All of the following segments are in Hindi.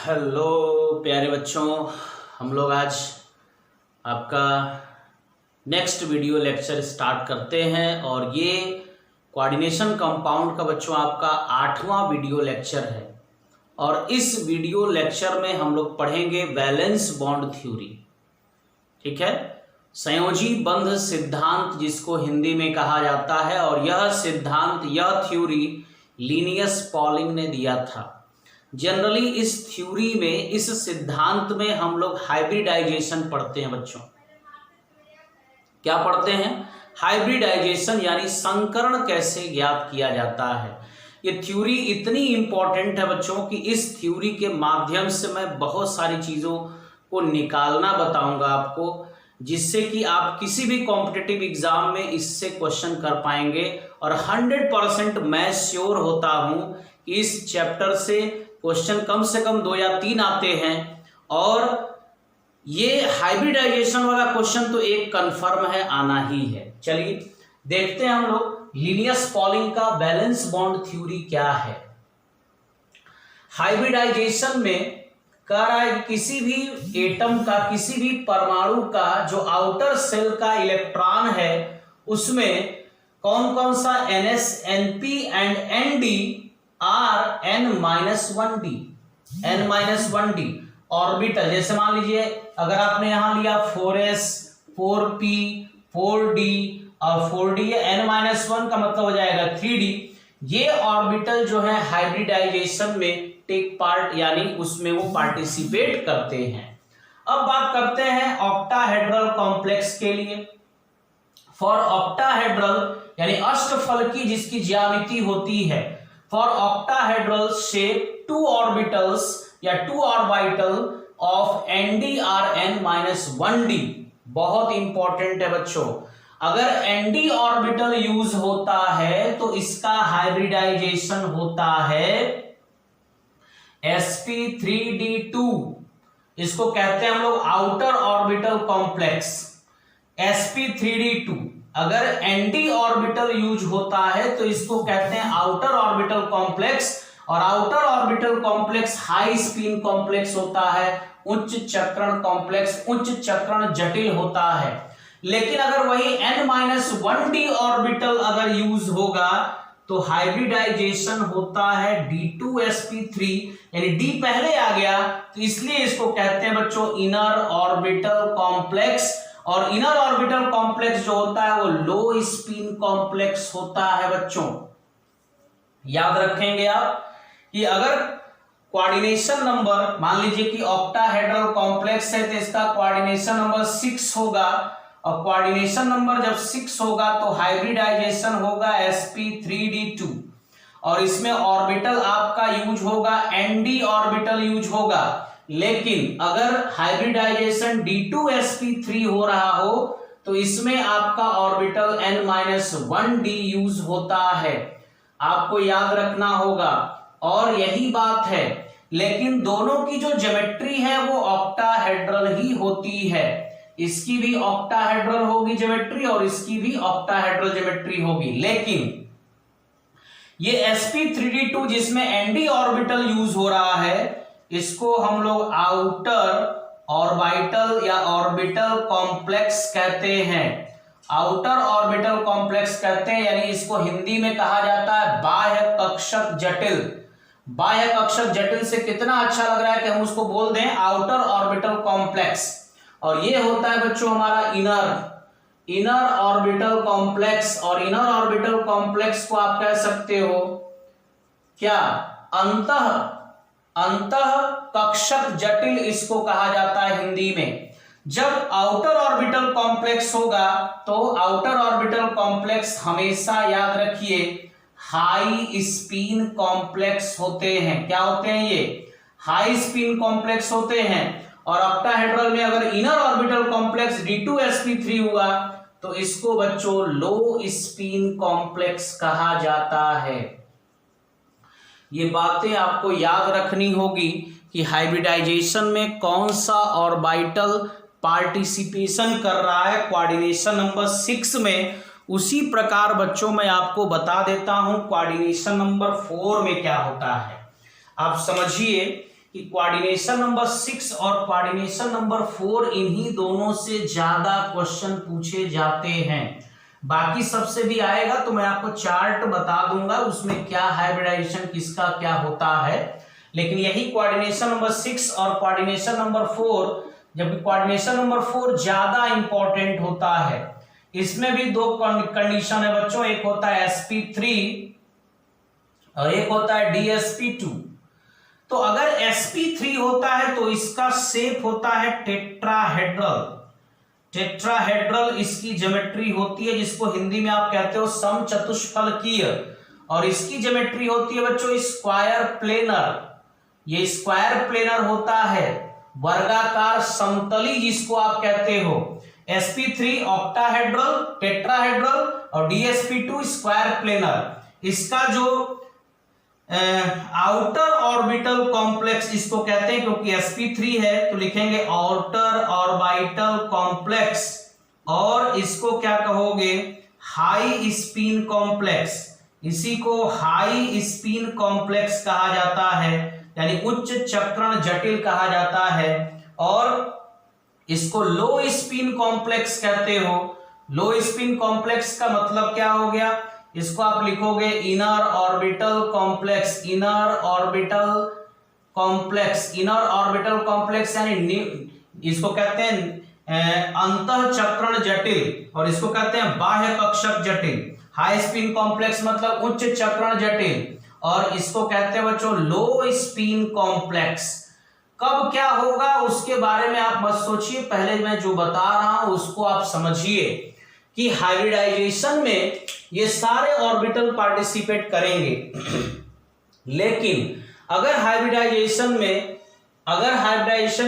हेलो प्यारे बच्चों, हम लोग आज आपका नेक्स्ट वीडियो लेक्चर स्टार्ट करते हैं और ये कोऑर्डिनेशन कंपाउंड का बच्चों आपका 8वां वीडियो लेक्चर है। और इस वीडियो लेक्चर में हम लोग पढ़ेंगे वैलेंस बॉन्ड थ्योरी। ठीक है, संयोजी बंध सिद्धांत जिसको हिंदी में कहा जाता है। और यह सिद्धांत, यह थ्योरी लिनियस पॉलिंग ने दिया था। जनरली इस थ्योरी में, इस सिद्धांत में हम लोग हाइब्रिडाइजेशन पढ़ते हैं बच्चों। क्या पढ़ते हैं? हाइब्रिडाइजेशन, यानी संकरण कैसे ज्ञात किया जाता है। ये थ्योरी इतनी इंपॉर्टेंट है बच्चों कि इस थ्योरी के माध्यम से मैं बहुत सारी चीज़ों को निकालना बताऊंगा आपको, जिससे कि आप किसी भी कॉम्पिटिटिव एग्जाम में इससे क्वेश्चन कर पाएंगे। और 100% मैं श्योर होता हूं कि इस चैप्टर से क्वेश्चन कम से कम 2 या 3 आते हैं। और ये हाइब्रिडाइजेशन वाला क्वेश्चन तो एक कंफर्म है, आना ही है। चलिए देखते हैं हम लोग लिनियस पॉलिंग का वैलेंस बॉन्ड थ्योरी क्या है। हाइब्रिडाइजेशन में कह रहा है किसी भी एटम का, किसी भी परमाणु का जो आउटर सेल का इलेक्ट्रॉन है उसमें कौन कौन सा NS, NP and ND are n-1d, n-1d orbital. जैसे मान लीजिए अगर आपने यहां लिया 4s, 4p, 4d और 4d, ये n-1 का मतलब हो जाएगा 3d। ये ऑर्बिटल जो है हाइब्रिडाइजेशन में टेक पार्ट, यानी उसमें वो पार्टिसिपेट करते हैं। अब बात करते हैं ऑक्टाहेड्रल कॉम्प्लेक्स के लिए। फॉर ऑक्टाहेड्रल यानी अष्टफलकी जिसकी ज्यामिति होती है, फॉर ऑक्टाहेड्रल शेप 2 ऑर्बिटल्स या 2 orbital of ND are n-1d। बहुत इंपॉर्टेंट है बच्चों, अगर ND ऑर्बिटल यूज होता है तो इसका हाइब्रिडाइजेशन होता है sp3d2। इसको कहते हैं हम लोग आउटर ऑर्बिटल कॉम्प्लेक्स, sp3d2। अगर ND ऑर्बिटल यूज होता है तो इसको कहते हैं आउटर ऑर्बिटल कॉम्प्लेक्स। और outer orbital complex high spin complex होता है, उच्च चक्रण कॉम्प्लेक्स, उच्च चक्रण जटिल होता है। लेकिन अगर वही n-1d ऑर्बिटल अगर यूज होगा तो हाइब्रिडाइजेशन होता है d2sp3, यानी d पहले आ गया तो इसलिए इसको कहते हैं बच्चों इनर ऑर्बिटल कॉम्प्लेक्स। और इनर ऑर्बिटल कॉम्प्लेक्स जो होता है वो लो स्पिन कॉम्प्लेक्स होता है बच्चों। याद रखेंगे आप कि अगर कोऑर्डिनेशन नंबर, मान लीजिए कि ऑक्टाहेड्रल कॉम्प्लेक्स है तो इसका कोऑर्डिनेशन नंबर 6 होगा। और कोऑर्डिनेशन नंबर जब 6 होगा तो हाइब्रिडाइजेशन होगा sp3d2। और इसमें ऑर्बिटल आपका यूज होगा ND ऑर्बिटल यूज होगा। लेकिन अगर हाइब्रिडाइजेशन d2sp3 हो रहा हो तो इसमें आपका ऑर्बिटल n-1d यूज होता है, आपको याद रखना होगा। और यही बात है, लेकिन दोनों की जो ज्योमेट्री है वो ऑक्टाहेड्रल ही होती है। इसकी भी ऑक्टाहेड्रल होगी ज्योमेट्री और इसकी भी ऑक्टाहेड्रल ज्योमेट्री होगी। लेकिन ये sp3d2 जिसमें ND ऑर्बिटल यूज हो रहा है, इसको हम लोग आउटर ऑर्बिटल या ऑर्बिटल कॉम्प्लेक्स कहते हैं। आउटर ऑर्बिटल कॉम्प्लेक्स कहते हैं, यानी इसको हिंदी में कहा जाता है बाह्य कक्षक जटिल। बाह्य कक्षक जटिल से कितना अच्छा लग रहा है कि हम उसको बोल दें आउटर ऑर्बिटल कॉम्प्लेक्स। और ये होता है बच्चों हमारा इनर ऑर्बिटल कॉम्प्लेक्स। और इनर ऑर्बिटल कॉम्प्लेक्स को आप कह सकते हो क्या? अंतः कक्षक जटिल इसको कहा जाता है हिंदी में। जब आउटर ऑर्बिटल कॉम्प्लेक्स होगा तो आउटर ऑर्बिटल कॉम्प्लेक्स हमेशा याद रखिए हाई स्पिन कॉम्प्लेक्स होते हैं। क्या होते हैं ये? हाई स्पिन कॉम्प्लेक्स होते हैं। और ऑक्टाहेड्रल में अगर इनर ऑर्बिटल कॉम्प्लेक्स d2sp3 हुआ तो इसको बच्चों लो स्पिन कॉम्प्लेक्स कहा जाता है। ये बातें आपको याद रखनी होगी कि हाइब्रिडाइजेशन में कौन सा ऑर्बिटल पार्टिसिपेशन कर रहा है कोऑर्डिनेशन नंबर 6 में। उसी प्रकार बच्चों मैं आपको बता देता हूं कोऑर्डिनेशन नंबर 4 में क्या होता है। आप समझिए कि कोऑर्डिनेशन नंबर 6 और कोऑर्डिनेशन नंबर 4 इन्हीं दोनों से ज्यादा क्वेश्चन पूछे जाते हैं। बाकी सबसे भी आएगा तो मैं आपको चार्ट बता दूंगा उसमें क्या हाइब्रिडाइजेशन किसका क्या होता है, लेकिन यही कोऑर्डिनेशन नंबर 6 और कोऑर्डिनेशन नंबर 4, जबकि कोऑर्डिनेशन नंबर 4 ज्यादा इंपॉर्टेंट होता है। इसमें भी दो कंडीशन है बच्चों, एक होता है sp3 और एक होता है dsp2। तो अगर sp3 होता है तो इसका शेप होता है टेट्राहेड्रल। टेट्राहेड्रल इसकी ज्योमेट्री होती है, जिसको हिंदी में आप कहते हो समचतुष्फलकीय, और इसकी ज्योमेट्री होती है बच्चों स्क्वायर प्लेनर। ये स्क्वायर प्लेनर होता है, वर्गाकार समतली जिसको आप कहते हो। sp3 ऑक्टाहेड्रल टेट्राहेड्रल और dsp2 स्क्वायर प्लेनर। इसका जो आउटर ऑर्बिटल कॉम्प्लेक्स इसको कहते हैं, क्योंकि sp3 है तो लिखेंगे आउटर ऑर्बिटल कॉम्प्लेक्स, और इसको क्या कहोगे हाई स्पिन कॉम्प्लेक्स। इसी को हाई स्पिन कॉम्प्लेक्स कहा जाता है, यानी उच्च चक्रण जटिल कहा जाता है। और इसको लो स्पिन कॉम्प्लेक्स कहते हो। लो स्पिन कॉम्प्लेक्स का मतलब क्या हो गया, इसको आप लिखोगे inner orbital complex. Inner orbital complex, inner orbital complex यानी इसको कहते हैं अंतः चक्रण जटिल, और इसको कहते हैं बाह्य कक्षक जटिल। हाई स्पिन कॉम्प्लेक्स मतलब उच्च चक्रण जटिल, और इसको कहते हैं बच्चों लो स्पिन कॉम्प्लेक्स। कब क्या होगा उसके बारे में आप मत सोचिए, पहले मैं जो बता रहा हूं उसको आप समझिए कि हाइब्रिडाइजेशन में ये सारे ऑर्बिटल पार्टिसिपेट करेंगे। लेकिन अगर हाइब्रिडाइजेशन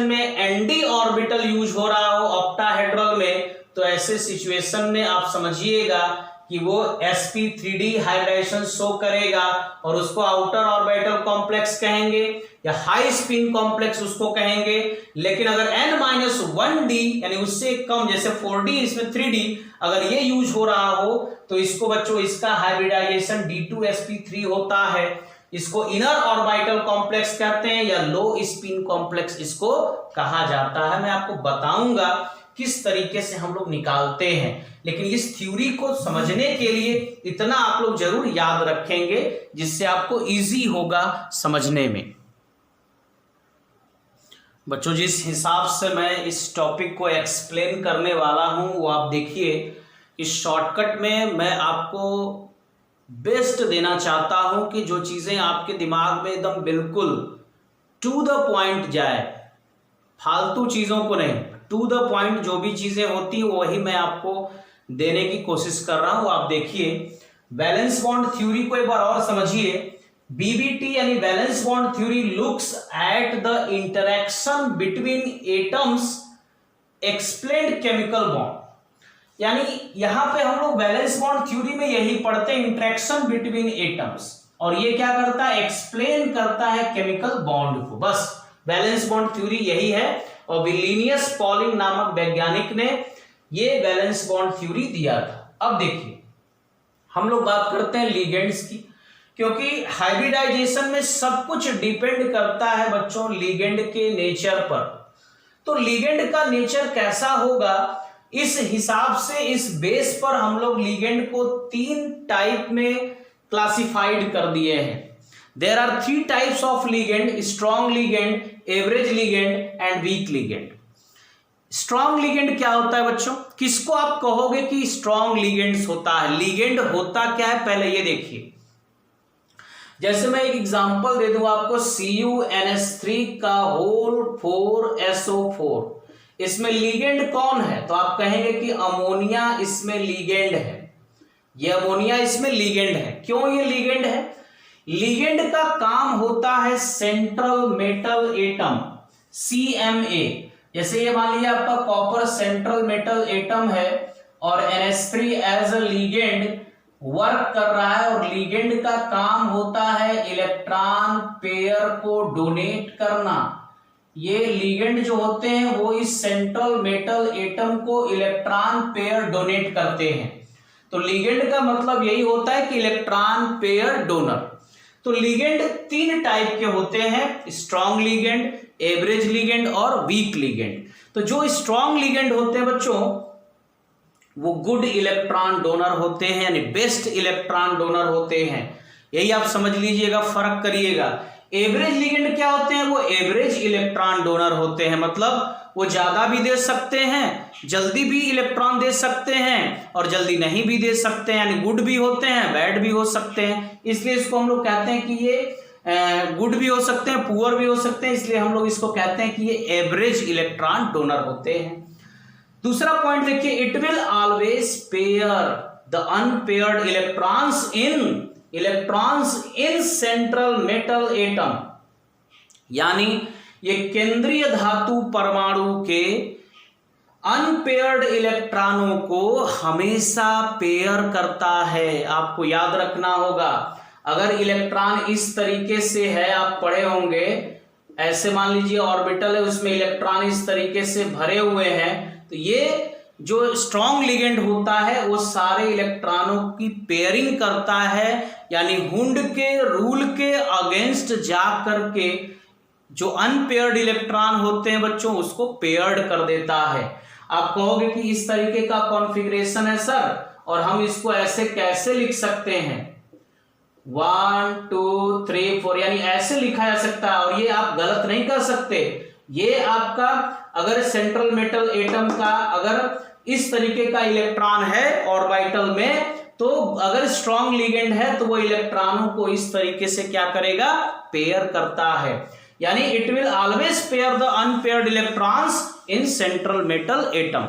में एनडी ऑर्बिटल यूज हो रहा हो ऑक्टाहेड्रल में, तो ऐसे सिचुएशन में आप समझिएगा कि वो sp3d हाइब्रिडाइजेशन शो करेगा, और उसको आउटर ऑर्बिटल कॉम्प्लेक्स कहेंगे या हाई स्पिन कॉम्प्लेक्स उसको कहेंगे। लेकिन अगर n-1d यानी उससे कम, जैसे 4d इसमें 3d, अगर ये यूज हो रहा हो तो इसको बच्चों इसका हाइब्रिडाइजेशन d2sp3 होता है। इसको इनर ऑर्बिटल कॉम्प्लेक्स कहते हैं या लो स्पिन कॉम्प्लेक्स इसको कहा जाता है। मैं आपको बताऊंगा किस तरीके से हम लोग निकालते हैं, लेकिन इस थ्योरी को समझने के लिए इतना आप लोग जरूर याद रखेंगे जिससे आपको इजी होगा समझने में। बच्चों जिस हिसाब से मैं इस टॉपिक को एक्सप्लेन करने वाला हूं वो आप देखिए, इस शॉर्टकट में मैं आपको बेस्ट देना चाहता हूं कि जो चीजें आपके दिमाग में एकदम बिल्कुल टू द पॉइंट जाए, फालतू चीजों को नहीं, टू द पॉइंट जो भी चीजें होती है वही मैं आपको देने की कोशिश कर रहा हूं। आप देखिए बैलेंस बॉन्ड थ्योरी को एक बार और समझिए। बीबीटी यानी valence bond theory looks at the interaction between atoms explained chemical bond, यानी यहां पे हम लोग बैलेंस बॉन्ड थ्योरी में यही पढ़ते हैं इंटरेक्शन बिटवीन एटम्स, और ये क्या करता है एक्सप्लेन करता है केमिकल बॉन्ड को। बस बैलेंस बॉन्ड थ्योरी यही है, और विलिनियस पॉलिंग नामक वैज्ञानिक ने ये बैलेंस बॉन्ड थ्योरी दिया था। अब देखिए हम लोग बात करते हैं लिगेंड्स की, क्योंकि हाइब्रिडाइजेशन में सब कुछ डिपेंड करता है बच्चों लिगेंड के नेचर पर। तो लिगेंड का नेचर कैसा होगा, इस हिसाब से इस बेस पर हम लोग लिगेंड को 3 टाइप में क्लासिफाइड कर दिए हैं। There are 3 types of ligand, strong ligand, average ligand and weak ligand. Strong ligand क्या होता है बच्चों, किसको आप कहोगे कि स्ट्रॉन्ग लिगेंड्स होता है। लिगेंड होता क्या है पहले ये देखिए, जैसे मैं एक एग्जांपल दे दूं आपको, CuNH3 का होल 4SO4, इसमें लिगेंड कौन है, तो आप कहेंगे कि अमोनिया इसमें लिगेंड है। ये अमोनिया इसमें लिगेंड है। क्यों ये लिगेंड है, लिगेंड का काम होता है सेंट्रल मेटल एटम CMA। जैसे ये मान लीजिए आपका कॉपर सेंट्रल मेटल एटम है और NH3 as a ligand work कर रहा है, और लिगेंड का काम होता है इलेक्ट्रॉन पेयर को डोनेट करना। ये लिगेंड जो होते हैं वो इस सेंट्रल मेटल एटम को इलेक्ट्रॉन पेयर डोनेट करते हैं। तो लिगेंड का मतलब यही होता है कि इलेक्ट्रॉन पेयर डोनर। तो लिगेंड 3 टाइप के होते हैं, स्ट्रॉन्ग लिगेंड, एवरेज लिगेंड और वीक लिगेंड। तो जो स्ट्रॉन्ग लिगेंड होते हैं बच्चों वो गुड इलेक्ट्रॉन डोनर होते हैं, यानी बेस्ट इलेक्ट्रॉन डोनर होते हैं। यही आप समझ लीजिएगा, फर्क करिएगा। एवरेज लिगेंड क्या होते हैं? वो एवरेज इलेक्ट्रॉन डोनर होते हैं, मतलब वो ज्यादा भी दे सकते हैं, जल्दी भी इलेक्ट्रॉन दे सकते हैं और जल्दी नहीं भी दे सकते हैं, यानी गुड भी होते हैं, बैड भी हो सकते हैं। इसलिए इसको हम लोग कहते हैं कि ये गुड भी हो सकते हैं, पुअर भी हो सकते हैं, इसलिए हम लोग इसको कहते हैं कि ये एवरेज इलेक्ट्रॉन डोनर होते हैं। दूसरा पॉइंट देखिए, it will always pair the unpaired electrons in central metal atom, यानी ये केंद्रीय धातु परमाणु के अनपेयर्ड इलेक्ट्रॉनों को हमेशा पेयर करता है। आपको याद रखना होगा, अगर इलेक्ट्रॉन इस तरीके से है, आप पढ़े होंगे, ऐसे मान लीजिए ऑर्बिटल है, उसमें इलेक्ट्रॉन इस तरीके से भरे हुए हैं, तो ये जो स्ट्रॉन्ग लिगेंड होता है वो सारे इलेक्ट्रॉनों की पेयरिंग करता है, यानी हुंड के रूल के अगेंस्ट जा करके जो अनपेयर्ड इलेक्ट्रॉन होते हैं बच्चों उसको पेयर्ड कर देता है। आप कहोगे कि इस तरीके का कॉन्फ़िगरेशन है सर, और हम इसको ऐसे कैसे लिख सकते हैं, 1 2 3 4, यानी ऐसे लिखा जा सकता है, और ये आप गलत नहीं कर सकते। ये आपका अगर सेंट्रल मेटल एटम का अगर इस तरीके का इलेक्ट्रॉन है ऑर्बिटल में, तो अगर स्ट्रॉन्ग लिगेंड है तो वो इलेक्ट्रॉनों को इस तरीके से क्या करेगा, पेयर करता है, यानी it will always pair the unpaired electrons in central metal atom.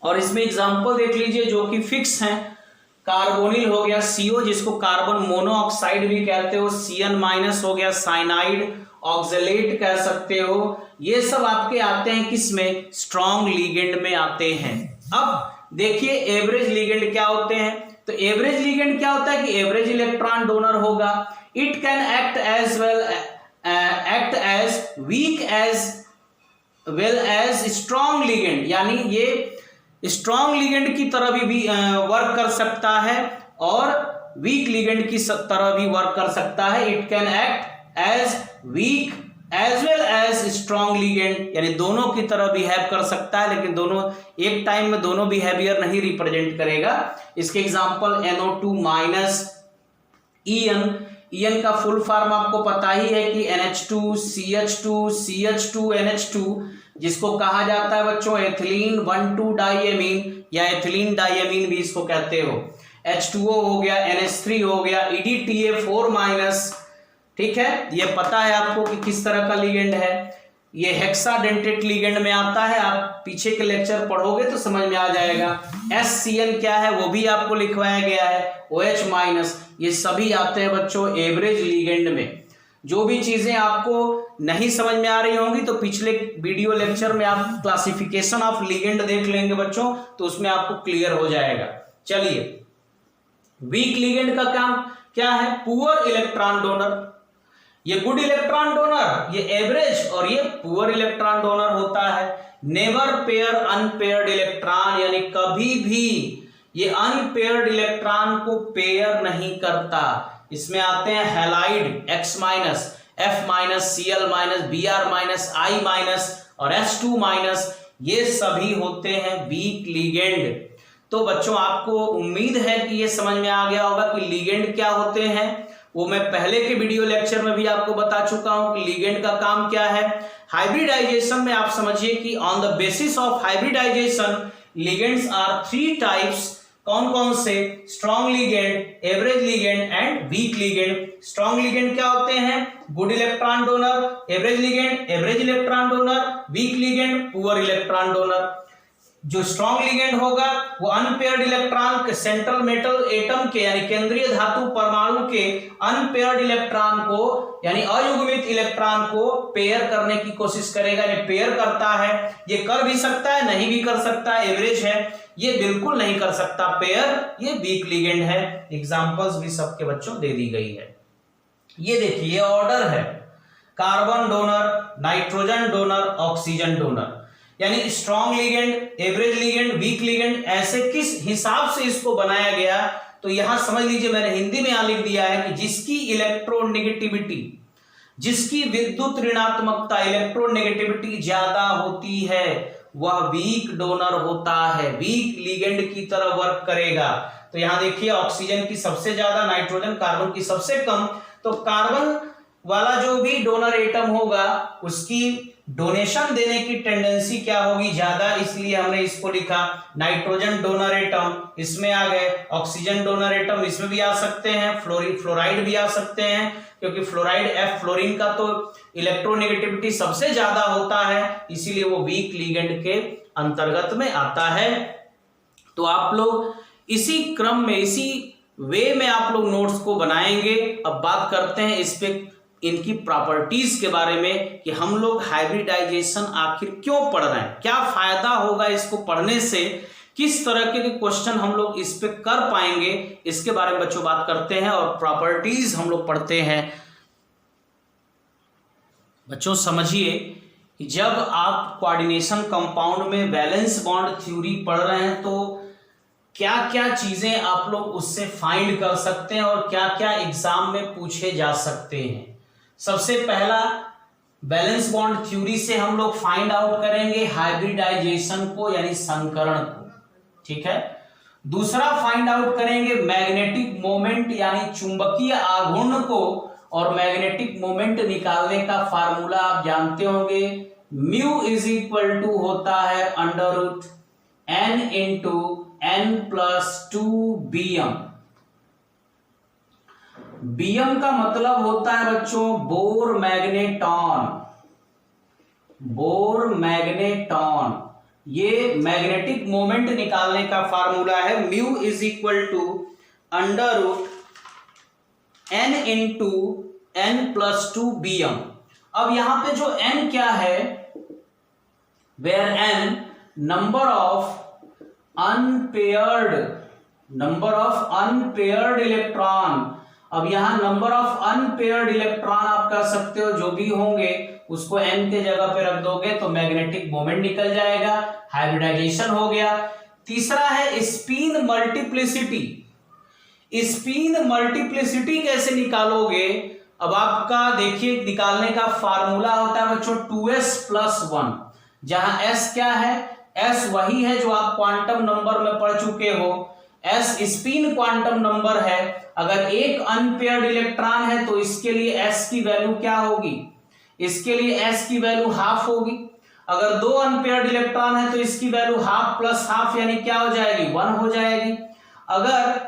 और इसमें एग्जांपल देख लीजिए जो कि फिक्स हैं, कार्बोनिल हो गया CO, जिसको कार्बन मोनोऑक्साइड भी कहते हो, CN- हो गया साइनाइड, ऑक्सलेट कह सकते हो, ये सब आपके आते हैं किसमें, स्ट्रॉन्ग लिगेंड में आते हैं। अब देखिए एवरेज लिगेंड क्या होते हैं। तो एवरेज लिगेंड क्या होता है कि एवरेज इलेक्ट्रॉन डोनर होगा, it can act as weak as well as strong ligand, यानी ये स्ट्रॉन्ग लिगेंड की तरह भी वर्क कर सकता है और वीक लिगेंड की तरह भी वर्क कर सकता है। It can act as weak as well as strong ligand, यानी दोनों की तरह बिहेव कर सकता है, लेकिन दोनों एक टाइम में दोनों बिहेवियर नहीं रिप्रेजेंट करेगा। इसके एग्जांपल NO2- EN का फुल फॉर्म आपको पता ही है कि NH2 CH2 CH2 NH2, जिसको कहा जाता है बच्चों एथिलीन 1,2 डाइएमीन या एथिलीन डाइएमीन भी इसको कहते हो। H2O हो गया, NH3 हो गया, EDTA4-, ठीक है, ये पता है आपको कि किस तरह का लिगेंड है। ये हेक्साडेंटेट लिगेंड में आता है, आप पीछे के लेक्चर पढ़ोगे तो समझ में आ जाएगा। SCN क्या है वो भी आपको लिखवाया गया है, OH-, ये सभी आते हैं बच्चों एवरेज लिगेंड में। जो भी चीजें आपको नहीं समझ में आ रही होंगी तो पिछले वीडियो लेक्चर में आप क्लासिफिकेशन ऑफ लिगेंड देख लेंगे बच्चों, तो उसमें आपको क्लियर हो जाएगा। चलिए, वीक लिगेंड का काम क्या है, पुअर इलेक्ट्रॉन डोनर, ये गुड इलेक्ट्रॉन डोनर, ये एवरेज, और ये पुअर इलेक्ट्रॉन डोनर होता है। नेवर पेयर अनपेयर्ड इलेक्ट्रॉन, यानी कभी भी ये अनपेयर्ड इलेक्ट्रॉन को पेयर नहीं करता। इसमें आते हैं halide X-, F-, Cl-, Br-, I- और H2-, ये सभी होते हैं वीक लिगेंड। तो बच्चों आपको उम्मीद है कि ये समझ में आ गया होगा कि लिगेंड क्या होते हैं। वो मैं पहले के वीडियो लेक्चर में भी आपको बता चुका हूं कि लिगेंड का काम क्या है। हाइब्रिडाइजेशन में आप समझिए कि on the basis of hybridization ligands are 3 types. कौन कौन से, strong ligand, average ligand and weak ligand. Strong ligand क्या होते हैं, good electron donor, average ligand average electron donor, weak ligand poor electron donor. जो स्ट्रॉन्ग लिगेंड होगा वो अनपेयर्ड इलेक्ट्रॉन के सेंट्रल मेटल एटम के, यानी केंद्रीय धातु परमाणु के अनपेयर्ड इलेक्ट्रॉन को, यानी अयुग्मित इलेक्ट्रॉन को पेयर करने की कोशिश करेगा, यानी पेयर करता है। ये कर भी सकता है, नहीं भी कर सकता है। एवरेज है, ये बिल्कुल नहीं कर सकता पेयर, ये वीक लिगेंड है। एग्जांपल्स भी सबके बच्चों दे दी गई है। ये देखिए ऑर्डर है, carbon donor, nitrogen donor, oxygen donor, यानी strong ligand, average ligand, weak ligand, ऐसे किस हिसाब से इसको बनाया गया तो यहां समझ लीजिए मैंने हिंदी में यहां लिख दिया है कि जिसकी इलेक्ट्रोनेगेटिविटी, जिसकी विद्युत ऋणात्मकता इलेक्ट्रोनेगेटिविटी ज्यादा होती है वह वीक डोनर होता है, वीक लिगेंड की तरह वर्क करेगा। तो यहां देखिए ऑक्सीजन की सबसे ज्यादा, नाइट्रोजन कार्बन की सबसे कम, तो कार्बन वाला जो भी डोनर एटम होगा उसकी डोनेशन देने की टेंडेंसी क्या होगी, ज्यादा, इसलिए हमने इसको लिखा नाइट्रोजन डोनर एटम, इसमें आ गए ऑक्सीजन डोनर एटम, इसमें भी आ सकते हैं, फ्लोराइड भी आ सकते हैं, क्योंकि फ्लोराइड एफ फ्लोरीन का तो इलेक्ट्रोनेगेटिविटी सबसे ज्यादा होता है, इसीलिए वो वीक लिगेंड के अंतर्गत में आता है। तो आप लोग इसी क्रम में, इसी वे में आप लोग नोट्स को बनाएंगे। अब बात करते हैं इस पे इनकी प्रॉपर्टीज के बारे में कि हम लोग हाइब्रिडाइजेशन आखिर क्यों पढ़ रहे हैं, क्या फायदा होगा इसको पढ़ने से, किस तरह के क्वेश्चन हम लोग इस पे कर पाएंगे, इसके बारे में बच्चों बात करते हैं और प्रॉपर्टीज हम लोग पढ़ते हैं। बच्चों समझिए कि जब आप कोऑर्डिनेशन कंपाउंड में वैलेंस बॉन्ड थ्योरी पढ़ रहे हैं तो क्या क्या चीजें आप लोग उससे फाइंड कर सकते हैं और क्या क्या एग्जाम में पूछे जा सकते हैं। सबसे पहला बैलेंस बॉन्ड थ्योरी से हम लोग फाइंड आउट करेंगे हाइब्रिडाइजेशन को यानी संकरण को, ठीक है। दूसरा फाइंड आउट करेंगे मैग्नेटिक मोमेंट यानी चुंबकीय आघूर्ण को, और मैग्नेटिक मोमेंट निकालने का फार्मूला आप जानते होंगे, म्यू इज इक्वल टू होता है under root n into n+2bm। BM का मतलब होता है बच्चों बोर मैग्नेटॉन, बोर मैग्नेटॉन। ये मैग्नेटिक मोमेंट निकालने का फार्मूला है, mu is equal to under root n into n+2bm। अब यहां पे जो n क्या है, where n number of unpaired electron. अब यहां नंबर ऑफ अनपेयर्ड इलेक्ट्रॉन आप कह सकते हो, जो भी होंगे उसको n के जगह पे रख दोगे तो मैग्नेटिक मोमेंट निकल जाएगा, हाइब्रिडाइजेशन हो गया। तीसरा है स्पिन मल्टीप्लिसिटी। स्पिन मल्टीप्लिसिटी कैसे निकालोगे, अब आपका देखिए निकालने का फार्मूला होता है बच्चों 2s+1, जहां s क्या है, s वही है जो आप क्वांटम नंबर में पढ़ चुके हो, s स्पिन क्वांटम नंबर है। अगर एक अनपेयर्ड इलेक्ट्रॉन है तो इसके लिए s की वैल्यू क्या होगी, इसके लिए s की वैल्यू हाफ होगी। अगर दो अनपेयर्ड इलेक्ट्रॉन है तो इसकी वैल्यू हाफ प्लस हाफ यानी क्या हो जाएगी, 1 हो जाएगी। अगर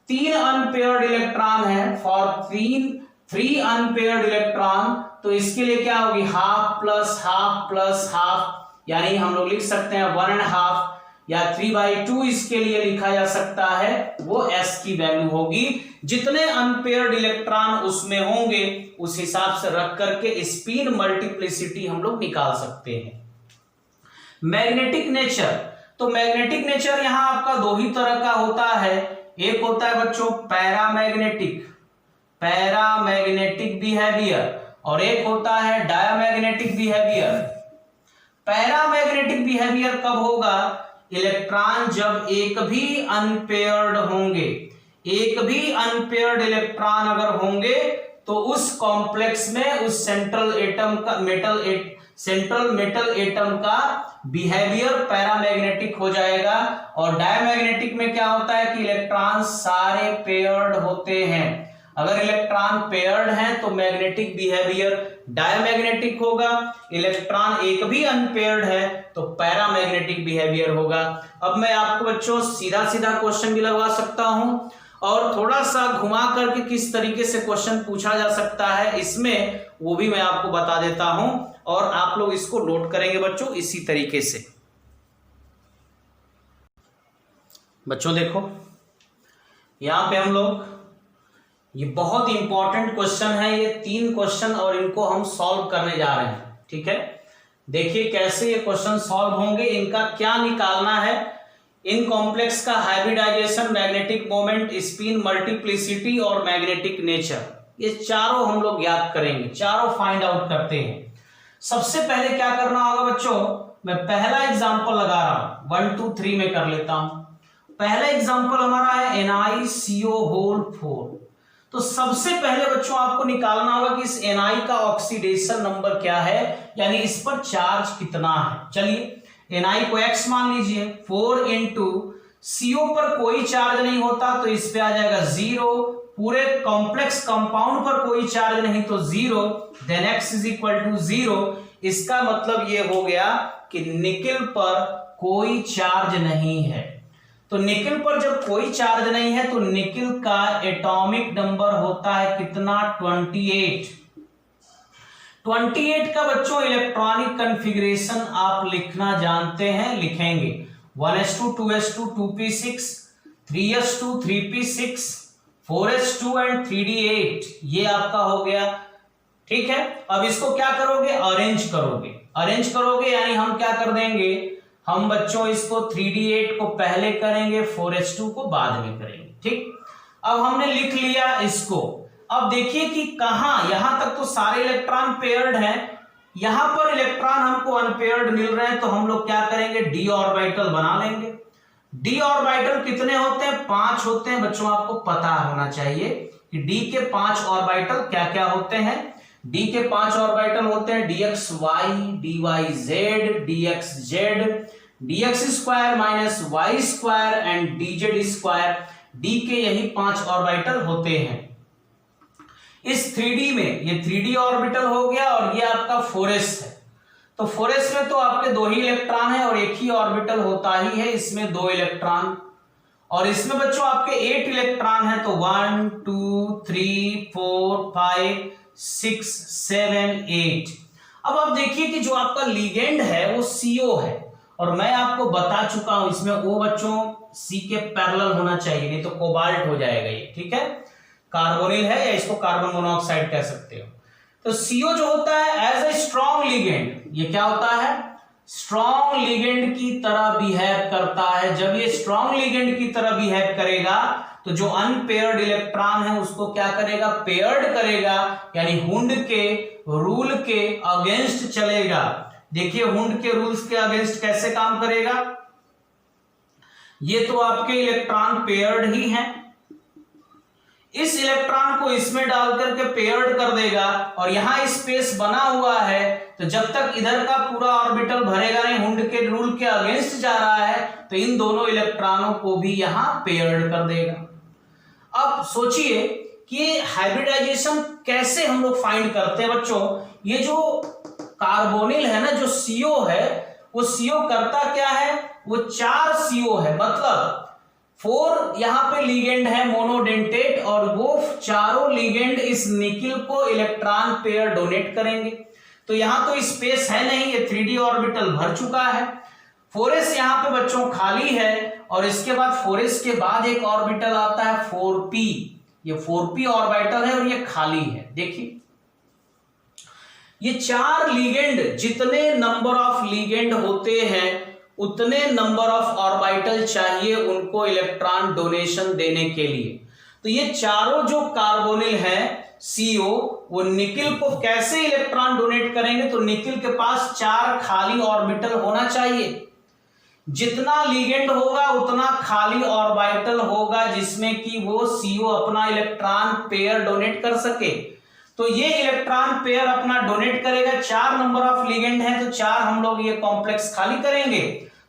तीन अनपेयर्ड इलेक्ट्रॉन है, फॉर थ्री अनपेयर्ड इलेक्ट्रॉन, तो इसके लिए क्या होगी, हाफ प्लस हाफ यानी हम लोग लिख सकते हैं 1.5 या 3/2 इसके लिए लिखा जा सकता है, वो s की वैल्यू होगी। जितने अनपेयर्ड इलेक्ट्रॉन उसमें होंगे उस हिसाब से रख करके स्पिन मल्टीप्लिसिटी हम लोग निकाल सकते हैं। मैग्नेटिक नेचर, तो मैग्नेटिक नेचर यहां आपका दो ही तरह का होता है, एक होता है बच्चों पैरामैग्नेटिक बिहेवियर और एक होता है डायमैग्नेटिक बिहेवियर। पैरामैग्नेटिक बिहेवियर कब होगा, इलेक्ट्रॉन जब एक भी अनपेयर्ड होंगे, एक भी अनपेयर्ड इलेक्ट्रॉन अगर होंगे तो उस कॉम्प्लेक्स में उस सेंट्रल मेटल एटम का बिहेवियर पैरामैग्नेटिक हो जाएगा। और डायमैग्नेटिक में क्या होता है कि इलेक्ट्रॉन सारे पेयर्ड होते हैं, अगर इलेक्ट्रॉन पेयर्ड हैं तो मैग्नेटिक बिहेवियर डायमैग्नेटिक होगा, इलेक्ट्रॉन एक भी अनपेयर्ड है तो पैरामैग्नेटिक बिहेवियर होगा। अब मैं आपको बच्चों सीधा सीधा क्वेश्चन भी लगवा सकता हूं और थोड़ा सा घुमा करके किस तरीके से क्वेश्चन पूछा जा सकता है इसमें, वो भी मैं आपको बता देता हूं और आप लोग इसको नोट करेंगे बच्चों इसी तरीके से। बच्चों देखो यहां पे हम लोग, ये बहुत इंपॉर्टेंट क्वेश्चन है, ये 3 क्वेश्चन और इनको हम सॉल्व करने जा रहे हैं, ठीक है। देखिए कैसे ये क्वेश्चन सॉल्व होंगे, इनका क्या निकालना है, इन कॉम्प्लेक्स का hybridization, magnetic moment, spin multiplicity और मैग्नेटिक नेचर, ये चारों हम लोग याद करेंगे, चारों फाइंड आउट करते हैं। सबसे पहले क्या करना होगा बच्चों, मैं पहला एग्जांपल लगा रहा हूं, 1 2 3 में कर लेता हूं। पहला एग्जांपल हमारा है NiCO4। तो सबसे पहले बच्चों आपको निकालना होगा कि इस Ni का ऑक्सीडेशन नंबर क्या है, यानी इस पर चार्ज कितना है। चलिए Ni को x मान लीजिए, 4 इंटू CO पर कोई चार्ज नहीं होता तो इस पे आ जाएगा 0, पूरे कॉम्प्लेक्स कंपाउंड पर कोई चार्ज नहीं तो 0, then x is equal to 0। इसका मतलब ये हो गया कि निकेल पर कोई चार्ज नहीं है। तो निकेल पर जब कोई चार्ज नहीं है तो निकेल का एटॉमिक नंबर होता है कितना, 28। 28 का बच्चों इलेक्ट्रॉनिक कॉन्फ़िगरेशन आप लिखना जानते हैं, लिखेंगे 1s2 2s2 2p6 3s2 3p6 4s2 and 3d8, ये आपका हो गया। ठीक है, अब इसको क्या करोगे, अरेंज करोगे। अरेंज करोगे यानी हम क्या कर देंगे, हम बच्चों इसको 3d8 को पहले करेंगे, 4s2 को बाद में करेंगे। ठीक, अब हमने लिख लिया इसको। अब देखिए कि कहां, यहां तक तो सारे इलेक्ट्रॉन पेयर्ड हैं, यहां पर इलेक्ट्रॉन हमको अनपेयर्ड मिल रहे हैं, तो हम लोग क्या करेंगे, d ऑर्बिटल बना लेंगे। d ऑर्बिटल कितने होते हैं, 5 होते हैं बच्चों, आपको पता होना चाहिए कि d के 5 ऑर्बिटल क्या क्या होते हैं। d के 5 ऑर्बिटल होते हैं dxy, dyz, dxz, dx square minus Y square and dz square. d के यही 5 ऑर्बिटल होते हैं। इस 3d में ये 3d ऑर्बिटल हो गया और ये आपका 4s है। तो 4s में तो आपके 2 ही इलेक्ट्रॉन है और एक ही ऑर्बिटल होता ही है, इसमें 2 इलेक्ट्रॉन, और इसमें बच्चों आपके 8 इलेक्ट्रॉन है, तो 1 2 3 4 5 6 7 8। अब आप देखिए कि जो आपका लिगेंड है वो CO है, और मैं आपको बता चुका हूं इसमें O बच्चों C के पैरेलल होना चाहिए, नहीं तो कोबाल्ट हो जाएगा ये। ठीक है, कार्बोनिल है या इसको कार्बन मोनोऑक्साइड कह सकते हो। तो CO जो होता है एज ए स्ट्रॉन्ग लिगेंड, ये क्या होता है, स्ट्रॉन्ग लिगेंड की तरह बिहेव करता है। जब ये स्ट्रॉन्ग लिगेंड की तरह बिहेव करेगा तो जो अनपेयर्ड इलेक्ट्रॉन है उसको क्या करेगा, पेयर्ड करेगा, यानी हुंड के रूल के अगेंस्ट चलेगा। देखिए हुंड के रूल्स के अगेंस्ट कैसे काम करेगा, ये तो आपके इलेक्ट्रॉन पेयर्ड ही हैं, इस इलेक्ट्रॉन को इसमें डाल करके पेयर्ड कर देगा, और यहां स्पेस बना हुआ है, तो जब तक इधर का पूरा ऑर्बिटल भरेगा नहीं, हुंड के रूल के अगेंस्ट जा रहा है, तो इन दोनों इलेक्ट्रॉनों को भी यहां पेयर्ड कर देगा। अब सोचिए कि हाइब्रिडाइजेशन कैसे हम लोग फाइंड करते हैं बच्चों। ये जो कार्बोनिल है ना, जो CO है, वो CO करता क्या है, वो 4 CO है, मतलब 4 यहां पे लिगेंड है मोनोडेंटेट, और वो चारों लिगेंड इस निकिल को इलेक्ट्रॉन पेयर डोनेट करेंगे। तो यहां तो स्पेस है नहीं, ये 3d ऑर्बिटल भर चुका है। 4s यहां पे बच्चों खाली है, और इसके बाद 4s के बाद एक ऑर्बिटल आता है 4p, ये 4p ऑर्बिटल है और ये खाली है। देखिए ये 4 लिगेंड, जितने नंबर ऑफ लिगेंड होते हैं उतने नंबर ऑफ ऑर्बिटल चाहिए उनको इलेक्ट्रॉन डोनेशन देने के लिए। तो ये चारों जो कार्बोनिल है CO, वो निकिल को कैसे इलेक्ट्रॉन डोनेट करेंगे, तो निकिल के पास 4 खाली ऑर्बिटल होना चाहिए। जितना लिगेंड होगा उतना खाली ऑर्बिटल होगा जिसमें कि वो CO अपना इलेक्ट्रॉन पेयर डोनेट कर सके। तो ये इलेक्ट्रॉन पेयर अपना डोनेट करेगा, 4 नंबर ऑफ लिगेंड है तो 4 हम लोग ये कॉम्प्लेक्स खाली करेंगे।